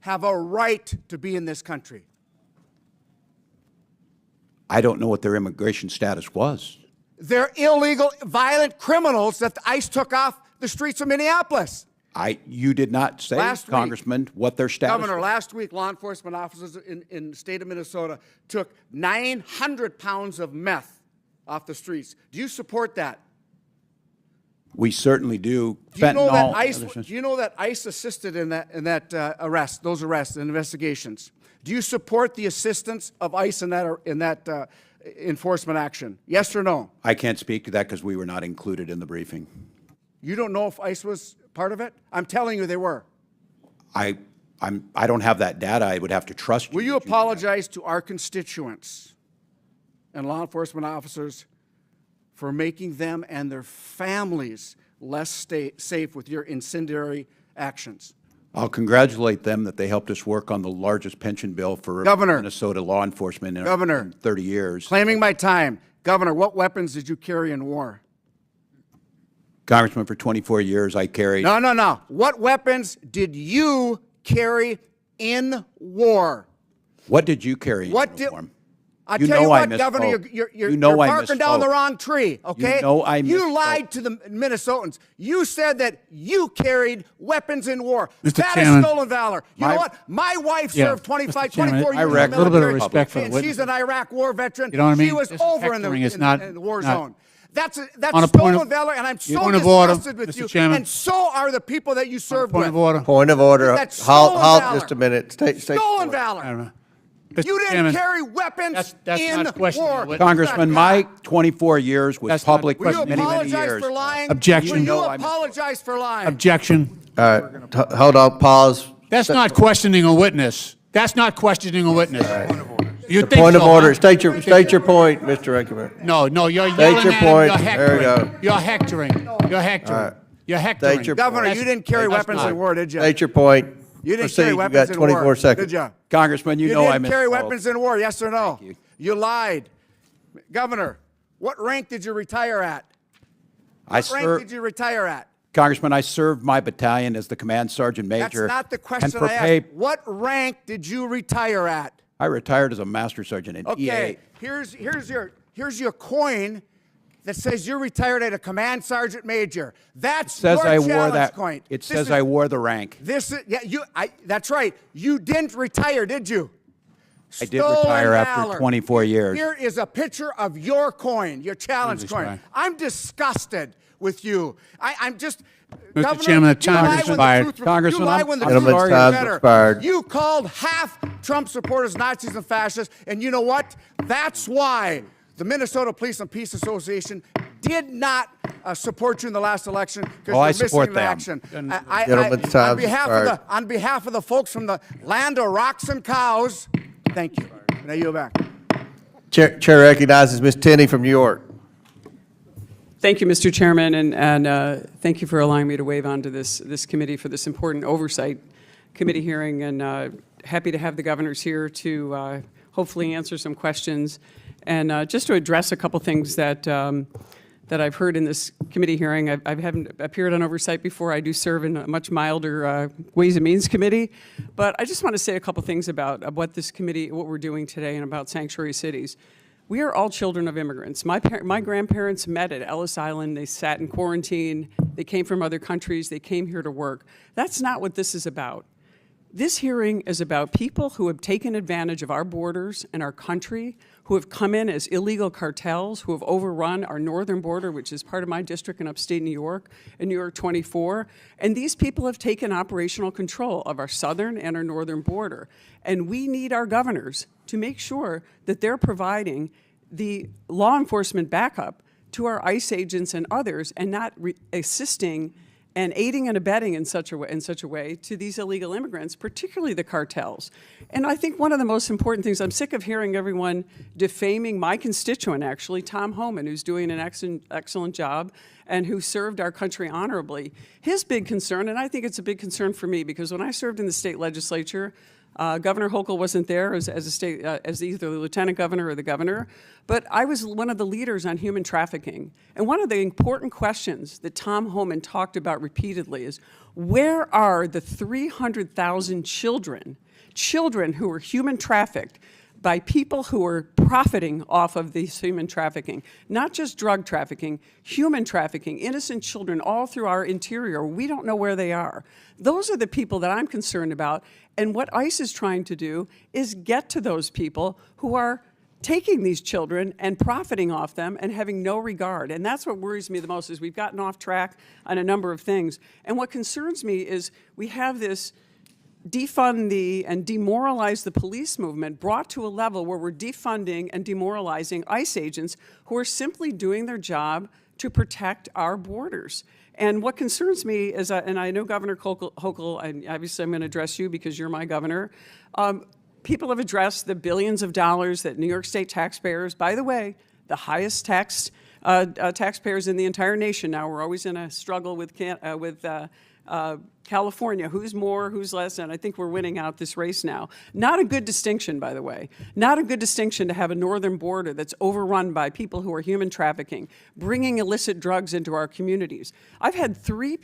have a right to be in this country? I don't know what their immigration status was. They're illegal, violent criminals that the ICE took off the streets of Minneapolis. You did not say, Last week, Congressman, what their status Governor, was. last week, law enforcement officers in the state of Minnesota took 900 pounds of meth off the streets. Do you support that? We certainly do. Do you know that Fentanyl, ICE? other- Do you know that ICE assisted in that those arrests and investigations? Do you support the assistance of ICE in that enforcement action? Yes or no? I can't speak to that because we were not included in the briefing. You don't know if ICE was part of it? I'm telling you they were. I don't have that data. I would have to trust you. Will you apologize to our constituents and law enforcement officers for making them and their families less safe with your incendiary actions? I'll congratulate them that they helped us work on the largest pension bill for Minnesota law enforcement in 30 years. Claiming my time. Governor, what weapons did you carry in war? Congressman, for 24 years, I carried. No. What weapons did you carry in war? What did you carry in uniform? I You tell know you I what, Governor, misspoke. you're You know I barking down the misspoke. wrong tree, okay? You know I You misspoke. lied to the Minnesotans. You said that you carried weapons in war. Mr. That Chairman. is stolen valor. You know what? My wife Yeah, served 25, Mr. Chairman, 24 years in the a little bit of military, respect for the and witness. she's an Iraq war veteran. You know what I mean? She was This over in hectoring is the not- war not- zone. That's On stolen a point of- valor, and I'm so Point of order, disgusted with Mr. you. Chairman. And so are the people that you served Point with. of order. Point of order. That's stolen Halt valor. just a minute. Stay Stolen valor. You didn't Chairman, carry weapons that's in not questioning war. the witness. Congressman, my 24 years was That's not- public Will for you many, many apologize years. for lying? Objection. Will you No, I'm- apologize for lying? Objection. All right, hold on, pause. That's not questioning a witness. That's not questioning a witness. You The think point of so, order, huh? state your point, Mr. Rankin. No, you're State yelling your at point. him. You're There you hectoring. go. You're hectoring. You're hectoring. right. You're hectoring. State your Governor, point. you didn't carry That's weapons not- in war, did you? State your point. You didn't Proceed. carry You weapons got in war, 24 seconds. did you? Congressman, you know I didn't carry misspoke. weapons in war, yes or no? you. You lied. Governor, what rank did you retire at? What rank did you retire at? Congressman, I served my battalion as the command sergeant major. That's not the and question for I pay- asked. What rank did you retire at? I retired as a master sergeant in Okay, EA. here's your coin that says you retired at a command sergeant major. That's Says your I wore challenge that. coin. It This says is- I wore the rank. This is, that's right. You didn't retire, did you? I did Stolen retire after valor. 24 years. Here is a picture of your coin, your challenge Jesus coin. Christ. I'm disgusted with you. I'm just. Mr. Governor, Chairman, the you time lie has when the expired. truth- Congressman, you lie I'm- when the Gentleman's truth is time's better. expired. You called half Trump supporters Nazis and fascists, and you know what? That's why the Minnesota Police and Peace Association did not support you in the last election because Oh, I you're support missing in them. action. Gentleman's on time's behalf of expired. on behalf of the folks from the land of rocks and cows, thank you. Now you back. Chair recognizes Ms. Tenney from New York. Thank you, Mr. Chairman, and thank you for allowing me to wave onto this committee for this important oversight committee hearing, and happy to have the governors here to hopefully answer some questions, and just to address a couple things that I've heard in this committee hearing. I haven't appeared on oversight before. I do serve in a much milder Ways and Means Committee, but I just want to say a couple things about what this committee, what we're doing today, and about sanctuary cities. We are all children of immigrants. My grandparents met at Ellis Island. They sat in quarantine. They came from other countries. They came here to work. That's not what this is about. This hearing is about people who have taken advantage of our borders and our country, who have come in as illegal cartels, who have overrun our northern border, which is part of my district in upstate New York, in New York 24. And these people have taken operational control of our southern and our northern border. And we need our governors to make sure that they're providing the law enforcement backup to our ICE agents and others, and not assisting and aiding and abetting in such a way to these illegal immigrants, particularly the cartels. And I think one of the most important things, I'm sick of hearing everyone defaming my constituent, actually, Tom Homan, who's doing an excellent job and who served our country honorably. His big concern, and I think it's a big concern for me, because when I served in the state legislature, Governor Hochul wasn't there as either the lieutenant governor or the governor, but I was one of the leaders on human trafficking. And one of the important questions that Tom Homan talked about repeatedly is, where are the 300,000 children who were human trafficked by people who are profiting off of this human trafficking? Not just drug trafficking, human trafficking, innocent children all through our interior. We don't know where they are. Those are the people that I'm concerned about. And what ICE is trying to do is get to those people who are taking these children and profiting off them and having no regard. And that's what worries me the most, is we've gotten off track on a number of things. And what concerns me is we have this defund and demoralize the police movement brought to a level where we're defunding and demoralizing ICE agents who are simply doing their job to protect our borders. And what concerns me is, and I know Governor Hochul, and obviously I'm going to address you because you're my governor, people have addressed the billions of dollars that New York State taxpayers, by the way, the highest taxpayers in the entire nation now. We're always in a struggle with California, who's more, who's less, and I think we're winning out this race now. Not a good distinction, by the way. Not a good distinction to have a northern border that's overrun by people who are human trafficking, bringing illicit drugs into our communities. I've had three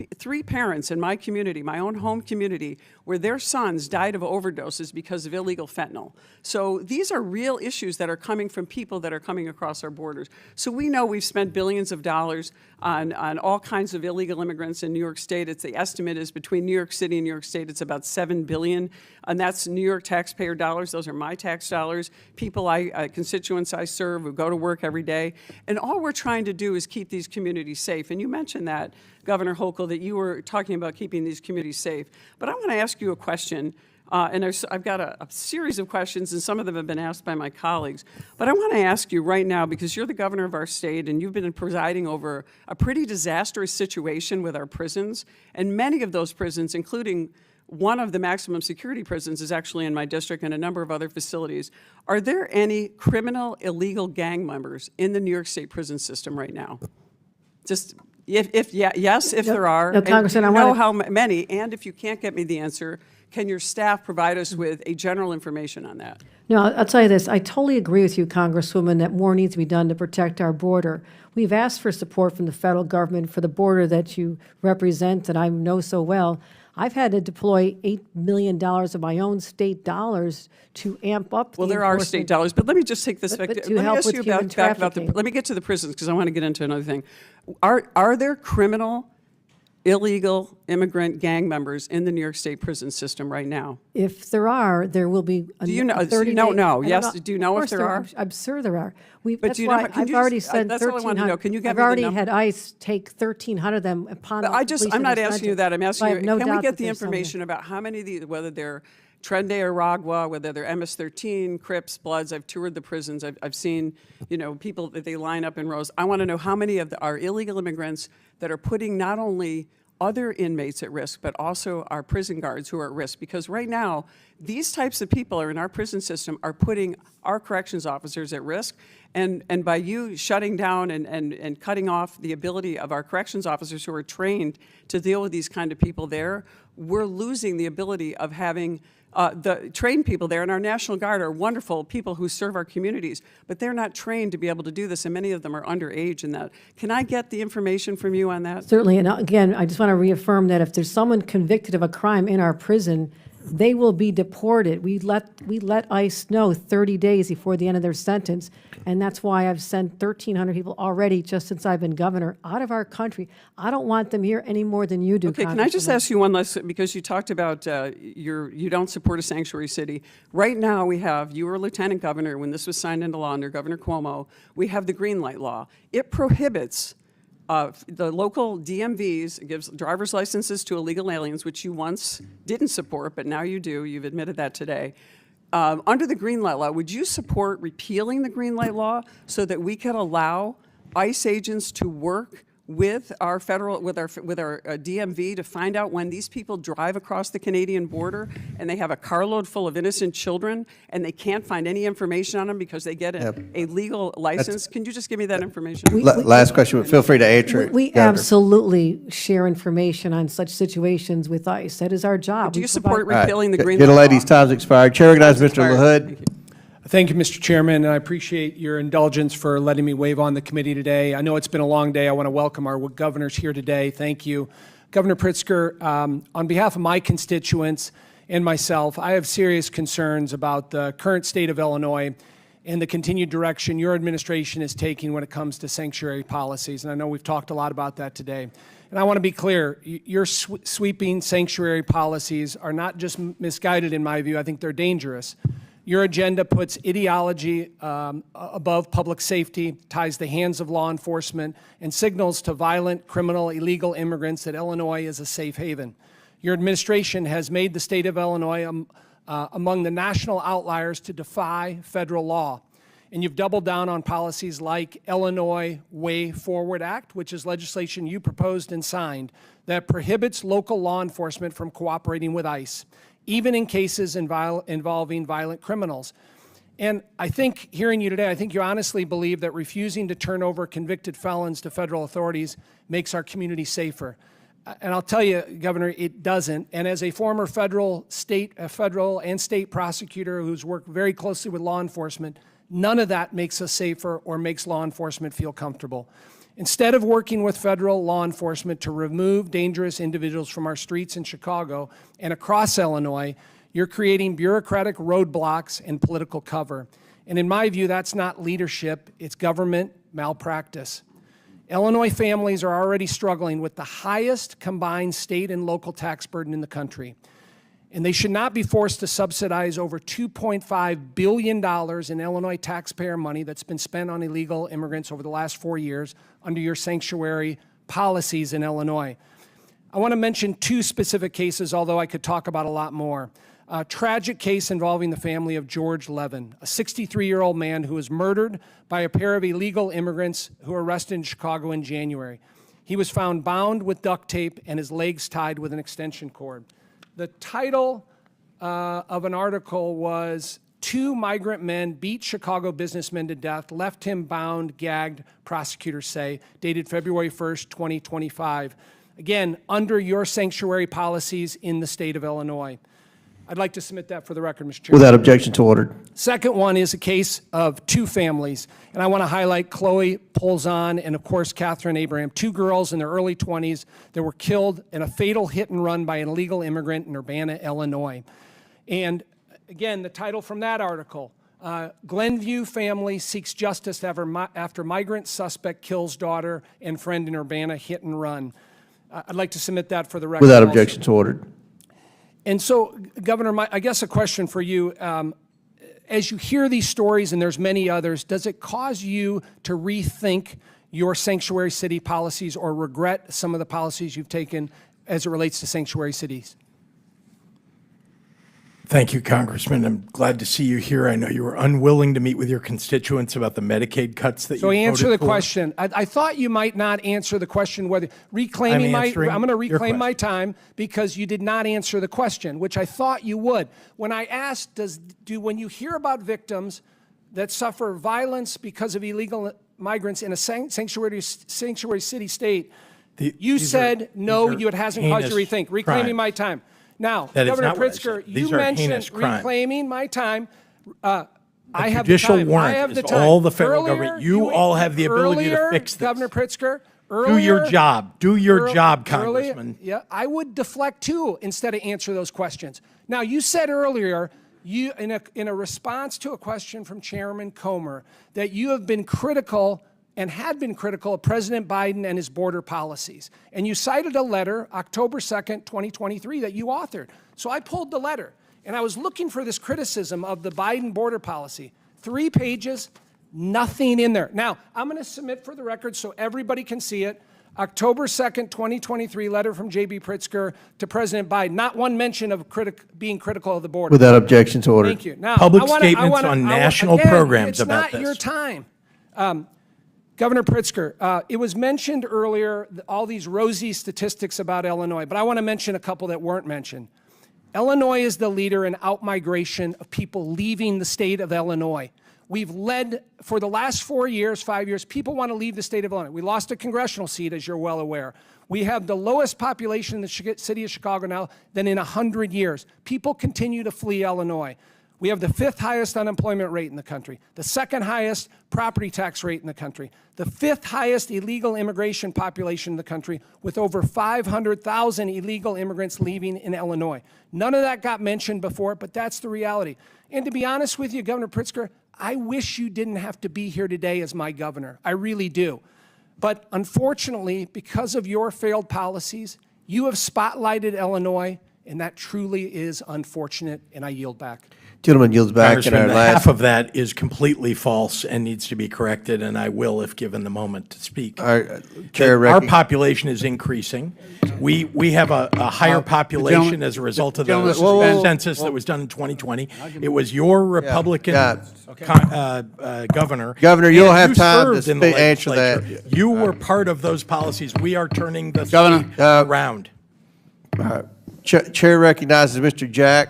parents in my community, my own home community, where their sons died of overdoses because of illegal fentanyl. So these are real issues that are coming from people that are coming across our borders. So we know we've spent billions of dollars on all kinds of illegal immigrants in New York State. The estimate is between New York City and New York State, it's about $7 billion, and that's New York taxpayer dollars. Those are my tax dollars, constituents I serve who go to work every day. And all we're trying to do is keep these communities safe. And you mentioned that, Governor Hochul, that you were talking about keeping these communities safe. But I want to ask you a question. And I've got a series of questions, and some of them have been asked by my colleagues. But I want to ask you right now, because you're the governor of our state, and you've been presiding over a pretty disastrous situation with our prisons, and many of those prisons, including one of the maximum security prisons, is actually in my district, and a number of other facilities. Are there any criminal, illegal gang members in the New York State prison system right now? Just, yes, if there are. No, Congressman, and I know wanna- how many, and if you can't get me the answer, can your staff provide us with a general information on that? No, I'll tell you this. I totally agree with you, Congresswoman, that more needs to be done to protect our border. We've asked for support from the federal government for the border that you represent, and I know so well. I've had to deploy $8 million of my own state dollars to amp up. Well, the there are enforcement. state dollars, but let me just take this back. But to Let me help ask with you human back about trafficking. let me get to the prisons, because I want to get into another thing. Are there criminal, illegal immigrant gang members in the New York State prison system right now? If there are, there will be a Do you know? a 30-day No, no. I don't Yes. know. Do you know Of if course there are? I'm sure there are. But That's do you know why how- can I've you already just- sent that's all I wanted to 1,300. know. Can you get I've me the already number? had ICE take 1,300 of them upon the I'm completion not of this asking you sentence. that. I'm So I asking have you, no can we doubt get that the there's some there. information about how many of these, whether they're Tren de Aragua, whether they're MS-13, Crips, Bloods? I've toured the prisons. I've seen, people that they line up in rows. I want to know how many of our illegal immigrants that are putting not only other inmates at risk, but also our prison guards who are at risk. Because right now, these types of people are in our prison system are putting our corrections officers at risk. And by you shutting down and cutting off the ability of our corrections officers who are trained to deal with these kind of people there, we're losing the ability of having the trained people there. And our National Guard are wonderful people who serve our communities, but they're not trained to be able to do this, and many of them are underage in that. Can I get the information from you on that? Certainly, and again, I just want to reaffirm that if there's someone convicted of a crime in our prison, they will be deported. We let ICE know 30 days before the end of their sentence, and that's why I've sent 1,300 people already just since I've been governor out of our country. I don't want them here any more than you do. Okay, can I just ask you one last, because you talked about you don't support a sanctuary city. Right now you were lieutenant governor when this was signed into law under Governor Cuomo. We have the green light law. It prohibits the local DMVs, gives driver's licenses to illegal aliens, which you once didn't support, but now you do. You've admitted that today. Under the green light law, would you support repealing the green light law so that we could allow ICE agents to work with our DMV to find out when these people drive across the Canadian border and they have a carload full of innocent children and they can't find any information on them because they get a legal license? Can you just give me that information? Last question, but feel free to answer it. We Governor. absolutely share information on such situations with ICE. That is our job. Do you We support provide- repealing the green Get a light lady's law? time's expired. Chair recognizes Mr. LaHood. Thank you, Mr. Chairman, and I appreciate your indulgence for letting me wave on the committee today. I know it's been a long day. I want to welcome our governors here today. Thank you. Governor Pritzker, on behalf of my constituents and myself, I have serious concerns about the current state of Illinois and the continued direction your administration is taking when it comes to sanctuary policies. And I know we've talked a lot about that today. And I want to be clear, your sweeping sanctuary policies are not just misguided in my view, I think they're dangerous. Your agenda puts ideology above public safety, ties the hands of law enforcement, and signals to violent, criminal, illegal immigrants that Illinois is a safe haven. Your administration has made the state of Illinois among the national outliers to defy federal law. And you've doubled down on policies like Illinois Way Forward Act, which is legislation you proposed and signed that prohibits local law enforcement from cooperating with ICE, even in cases involving violent criminals. And I think, hearing you today, I think you honestly believe that refusing to turn over convicted felons to federal authorities makes our community safer. And I'll tell you, Governor, it doesn't. And as a former federal and state prosecutor who's worked very closely with law enforcement, none of that makes us safer or makes law enforcement feel comfortable. Instead of working with federal law enforcement to remove dangerous individuals from our streets in Chicago and across Illinois, you're creating bureaucratic roadblocks and political cover. And in my view, that's not leadership, it's government malpractice. Illinois families are already struggling with the highest combined state and local tax burden in the country. And they should not be forced to subsidize over $2.5 billion in Illinois taxpayer money that's been spent on illegal immigrants over the last 4 years under your sanctuary policies in Illinois. I want to mention two specific cases, although I could talk about a lot more. A tragic case involving the family of George Levin, a 63-year-old man who was murdered by a pair of illegal immigrants who were arrested in Chicago in January. He was found bound with duct tape and his legs tied with an extension cord. The title of an article was "Two Migrant Men Beat Chicago Businessmen to Death, Left Him Bound, Gagged," prosecutors say, dated February 1st, 2025. Again, under your sanctuary policies in the state of Illinois. I'd like to submit that for the record, Mr. Chairman. Without objection to ordered. Second one is a case of two families, and I want to highlight Chloe Polzon and, of course, Catherine Abraham, two girls in their early 20s that were killed in a fatal hit and run by an illegal immigrant in Urbana, Illinois. And again, the title from that article, Glenview family seeks justice after migrant suspect kills daughter and friend in Urbana hit and run. I'd like to submit that for the record. Without also. objection to ordered. And so, Governor, I guess a question for you. As you hear these stories, and there's many others, does it cause you to rethink your sanctuary city policies or regret some of the policies you've taken as it relates to sanctuary cities? Thank you, Congressman. I'm glad to see you here. I know you were unwilling to meet with your constituents about the Medicaid cuts that So you answer voted the for. question. I thought you might not answer the question whether reclaiming I'm going to your reclaim my time because you did not answer the question, which I thought you would. When I asked, when you hear about victims that suffer violence because of illegal migrants in a sanctuary city state, you said no, it hasn't caused you to rethink. Reclaiming my time. Now, That is Governor not what I Pritzker, said. These you are mentioned heinous crimes. reclaiming my time. I have judicial the time. warrant I have is the time. all the federal Earlier, government. You all have the ability to earlier, fix this. Governor Pritzker, Do earlier, your job. Do your job, earlier- Congressman. yeah, I would deflect too instead of answer those questions. Now, you said earlier, in a response to a question from Chairman Comer, that you have been critical and had been critical of President Biden and his border policies. And you cited a letter, October 2nd, 2023, that you authored. So I pulled the letter, and I was looking for this criticism of the Biden border policy. 3 pages, nothing in there. Now, I'm going to submit for the record so everybody can see it. October 2nd, 2023, letter from J.B. Pritzker to President Biden. Not one mention of being critical of the border. Without objection to ordered. Thank you. Now, Public I wanna- statements on national programs about it's not this. your time. Governor Pritzker, it was mentioned earlier, all these rosy statistics about Illinois, but I want to mention a couple that weren't mentioned. Illinois is the leader in outmigration of people leaving the state of Illinois. We've led, for the last 4 years, 5 years, people want to leave the state of Illinois. We lost a congressional seat, as you're well aware. We have the lowest population in the city of Chicago now than in 100 years. People continue to flee Illinois. We have the 5th highest unemployment rate in the country, the 2nd highest property tax rate in the country, the 5th highest illegal immigration population in the country, with over 500,000 illegal immigrants leaving in Illinois. None of that got mentioned before, but that's the reality. And to be honest with you, Governor Pritzker, I wish you didn't have to be here today as my governor. I really do. But unfortunately, because of your failed policies, you have spotlighted Illinois, and that truly is unfortunate, and I yield back. Gentleman yields back. And our Congressman, last. half of that is completely false and needs to be corrected, and I will if given the moment to speak. Our Chair Our rec- population is increasing. We have a higher population gentleman- as a result of the gentleman- the Whoa, whoa, whoa. census that was done in 2020. It was your Republican governor. Governor, you'll and have you time to served in the answer that. legislature. You were part of those policies. We are turning the Governor. state around. Chair recognizes Mr. Jack.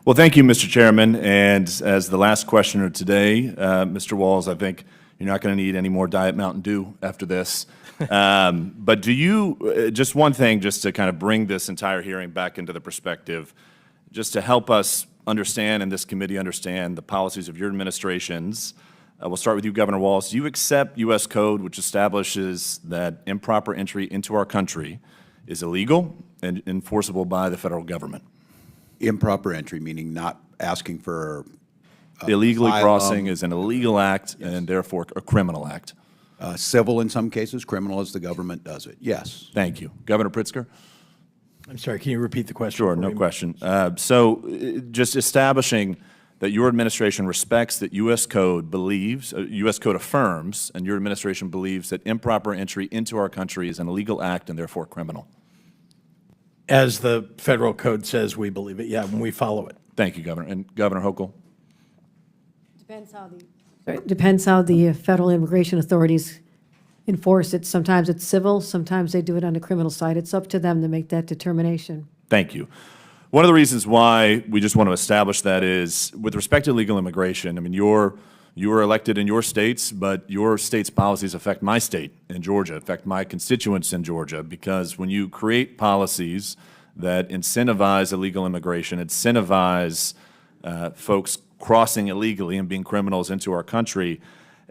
Well, thank you, Mr. Chairman. And as the last questioner today, Mr. Walls, I think you're not going to need any more Diet Mountain Dew after this. But do you, just one thing, just to kind of bring this entire hearing back into the perspective, just to help us understand and this committee understand the policies of your administrations. We'll start with you, Governor Walls. Do you accept U.S. Code, which establishes that improper entry into our country is illegal and enforceable by the federal government? Improper entry, meaning not asking for Illegally asylum. crossing is an illegal act and therefore a criminal act. Civil in some cases, criminal as the government does it, yes. Thank you. Governor Pritzker? I'm sorry, can you repeat the question? Sure, for no me? question. Just establishing that your administration respects that U.S. Code believes, U.S. Code affirms, and your administration believes that improper entry into our country is an illegal act and therefore criminal. As the federal code says, we believe it, yeah, when we follow it. Thank you, Governor. And Governor Hochul? Depends how the federal immigration authorities enforce it. Sometimes it's civil, sometimes they do it on the criminal side. It's up to them to make that determination. Thank you. One of the reasons why we just want to establish that is, with respect to illegal immigration, I mean, you were elected in your states, but your state's policies affect my state in Georgia, affect my constituents in Georgia, because when you create policies that incentivize illegal immigration, incentivize folks crossing illegally and being criminals into our country,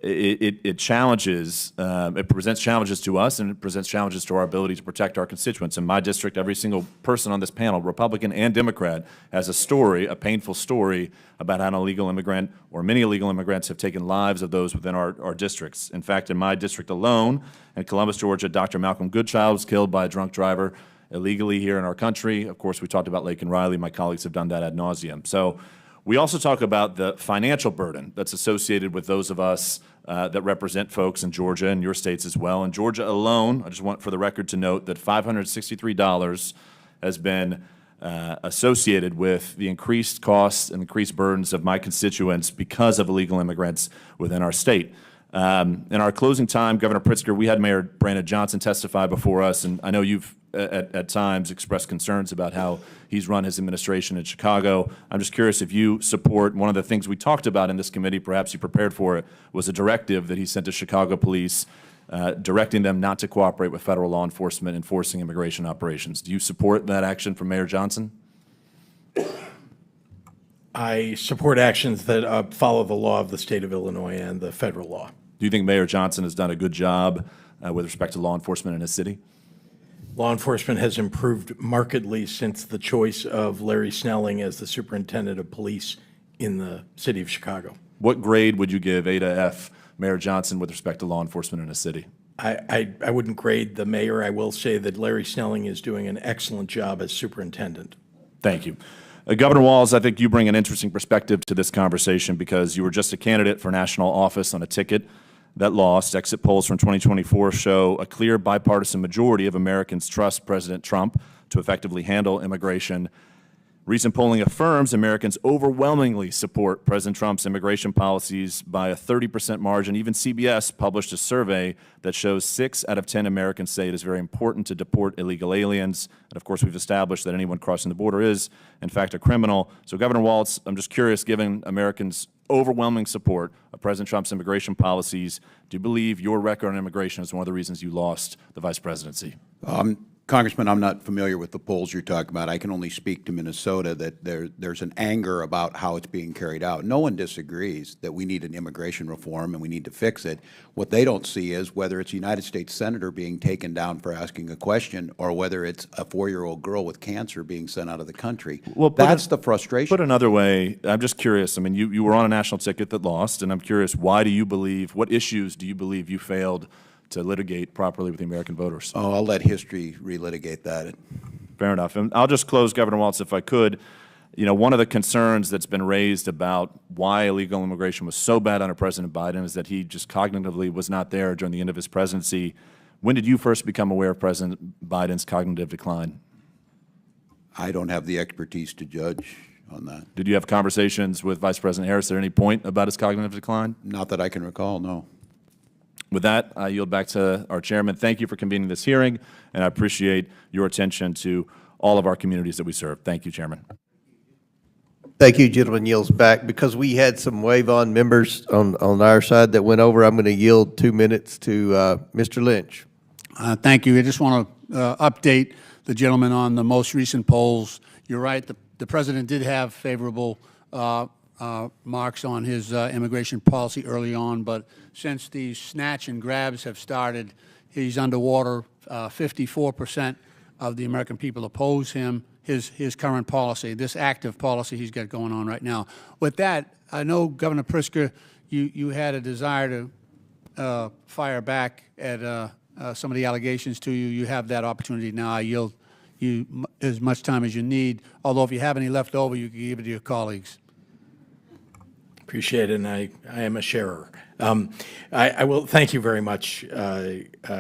it challenges, it presents challenges to us, and it presents challenges to our ability to protect our constituents. In my district, every single person on this panel, Republican and Democrat, has a story, a painful story, about how an illegal immigrant or many illegal immigrants have taken lives of those within our districts. In fact, in my district alone, in Columbus, Georgia, Dr. Malcolm Goodchild was killed by a drunk driver illegally here in our country. Of course, we talked about Lake and Riley. My colleagues have done that ad nauseum. So we also talk about the financial burden that's associated with those of us that represent folks in Georgia and your states as well. In Georgia alone, I just want for the record to note that $563 has been associated with the increased costs and increased burdens of my constituents because of illegal immigrants within our state. In our closing time, Governor Pritzker, we had Mayor Brandon Johnson testify before us, and I know you've at times expressed concerns about how he's run his administration in Chicago. I'm just curious if you support one of the things we talked about in this committee, perhaps you prepared for it, was a directive that he sent to Chicago police directing them not to cooperate with federal law enforcement enforcing immigration operations. Do you support that action from Mayor Johnson? I support actions that follow the law of the state of Illinois and the federal law. Do you think Mayor Johnson has done a good job with respect to law enforcement in his city? Law enforcement has improved markedly since the choice of Larry Snelling as the superintendent of police in the city of Chicago. What grade would you give A to F Mayor Johnson with respect to law enforcement in his city? I wouldn't grade the mayor. I will say that Larry Snelling is doing an excellent job as superintendent. Thank you. Governor Walz, I think you bring an interesting perspective to this conversation because you were just a candidate for national office on a ticket that lost. Exit polls from 2024 show a clear bipartisan majority of Americans trust President Trump to effectively handle immigration. Recent polling affirms Americans overwhelmingly support President Trump's immigration policies by a 30% margin. Even CBS published a survey that shows 6 out of 10 Americans say it is very important to deport illegal aliens. And of course, we've established that anyone crossing the border is, in fact, a criminal. So, Governor Walz, I'm just curious, given Americans' overwhelming support of President Trump's immigration policies, do you believe your record on immigration is one of the reasons you lost the vice presidency? Congressman, I'm not familiar with the polls you're talking about. I can only speak to Minnesota that there's an anger about how it's being carried out. No one disagrees that we need an immigration reform and we need to fix it. What they don't see is whether it's a United States Senator being taken down for asking a question or whether it's a 4-year-old girl with cancer being sent out of the country. Well, that's the frustration. Put another way, I'm just curious. I mean, you were on a national ticket that lost, and I'm curious, why do you believe, what issues do you believe you failed to litigate properly with the American voters? Oh, I'll let history relitigate that. Fair enough. And I'll just close, Governor Walz, if I could. You know, one of the concerns that's been raised about why illegal immigration was so bad under President Biden is that he just cognitively was not there during the end of his presidency. When did you first become aware of President Biden's cognitive decline? I don't have the expertise to judge on that. Did you have conversations with Vice President Harris at any point about his cognitive decline? Not that I can recall, no. With that, I yield back to our chairman. Thank you for convening this hearing, and I appreciate your attention to all of our communities that we serve. Thank you, Chairman. Thank you, gentleman. Yields back. Because we had some wave-on members on our side that went over, I'm going to yield 2 minutes to Mr. Lynch. Thank you. I just want to update the gentleman on the most recent polls. You're right. The president did have favorable marks on his immigration policy early on, but since these snatch and grabs have started, he's underwater. 54% of the American people oppose him, his current policy, this active policy he's got going on right now. With that, I know, Governor Pritzker, you had a desire to fire back at some of the allegations to you. You have that opportunity now. I yield you as much time as you need, although if you have any left over, you can give it to your colleagues. Appreciate it, and I am a sharer. I will thank you very much,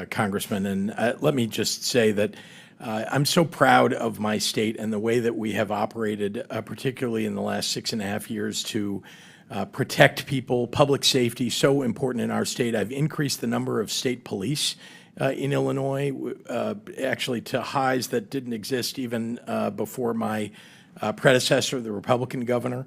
Congressman, and let me just say that I'm so proud of my state and the way that we have operated, particularly in the last 6.5 years, to protect people. Public safety, so important in our state. I've increased the number of state police in Illinois, actually to highs that didn't exist even before my predecessor, the Republican governor.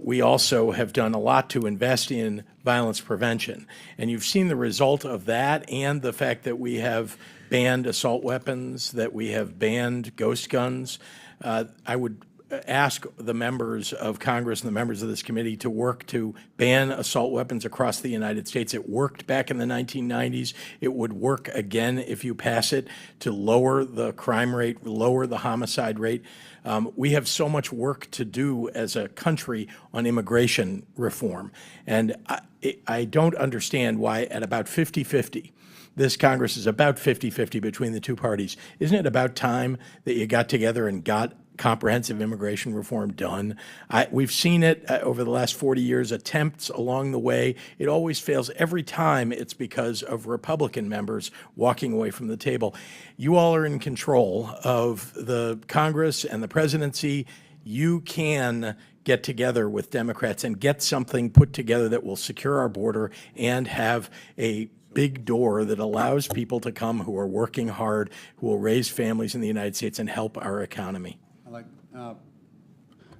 We also have done a lot to invest in violence prevention. And you've seen the result of that and the fact that we have banned assault weapons, that we have banned ghost guns. I would ask the members of Congress and the members of this committee to work to ban assault weapons across the United States. It worked back in the 1990s. It would work again if you pass it to lower the crime rate, lower the homicide rate. We have so much work to do as a country on immigration reform. And I don't understand why at about 50-50, this Congress is about 50-50 between the two parties. Isn't it about time that you got together and got comprehensive immigration reform done? We've seen it over the last 40 years, attempts along the way. It always fails. Every time it's because of Republican members walking away from the table. You all are in control of the Congress and the presidency. You can get together with Democrats and get something put together that will secure our border and have a big door that allows people to come who are working hard, who will raise families in the United States and help our economy.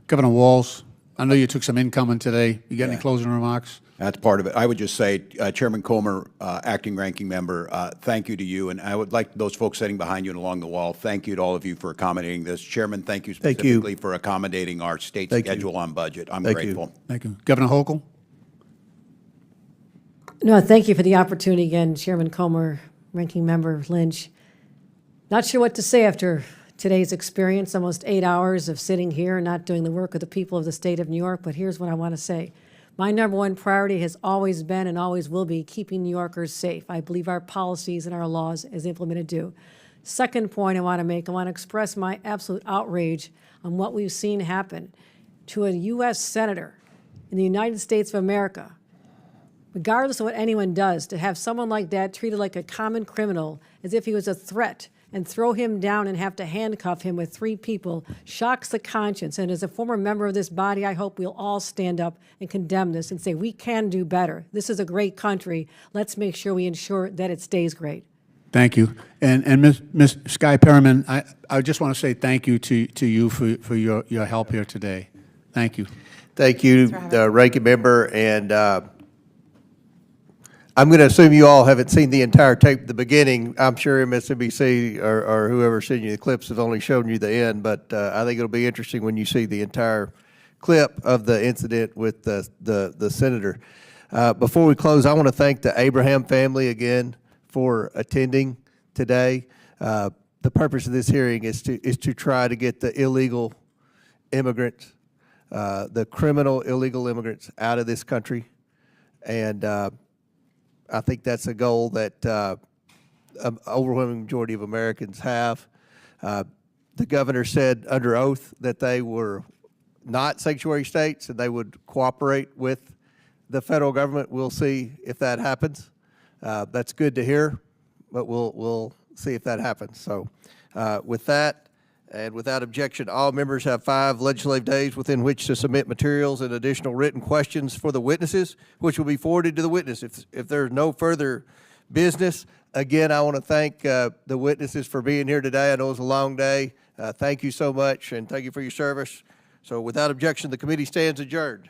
Governor Walz, I know you took some incoming today. You got any closing remarks? That's part of it. I would just say, Chairman Comer, acting ranking member, thank you to you. And I would like those folks sitting behind you and along the wall, thank you to all of you for accommodating this. Chairman, thank you specifically for accommodating our state schedule on budget. I'm grateful. Thank you. Governor Hochul? No, thank you for the opportunity again, Chairman Comer, Ranking Member Lynch. Not sure what to say after today's experience, almost 8 hours of sitting here and not doing the work of the people of the state of New York, but here's what I want to say. My number one priority has always been and always will be keeping New Yorkers safe. I believe our policies and our laws as implemented do. Second point I want to make, I want to express my absolute outrage on what we've seen happen to a U.S. Senator in the United States of America, regardless of what anyone does, to have someone like that treated like a common criminal as if he was a threat and throw him down and have to handcuff him with 3 people shocks the conscience. And as a former member of this body, I hope we'll all stand up and condemn this and say we can do better. This is a great country. Let's make sure we ensure that it stays great. Thank you. And Ms. Sky Perriman, I just want to say thank you to you for your help here today. Thank you. Thank you, Ranking Member. And I'm going to assume you all haven't seen the entire tape at the beginning. I'm sure MSNBC or whoever sent you the clips have only shown you the end, but I think it'll be interesting when you see the entire clip of the incident with the senator. Before we close, I want to thank the Abraham family again for attending today. The purpose of this hearing is to try to get the illegal immigrants, the criminal illegal immigrants out of this country. And I think that's a goal that an overwhelming majority of Americans have. The governor said under oath that they were not sanctuary states and they would cooperate with the federal government. We'll see if that happens. That's good to hear, but we'll see if that happens. So with that, and without objection, all members have 5 legislative days within which to submit materials and additional written questions for the witnesses, which will be forwarded to the witness. If there's no further business, again, I want to thank the witnesses for being here today. I know it was a long day. Thank you so much, and thank you for your service. So without objection, the committee stands adjourned.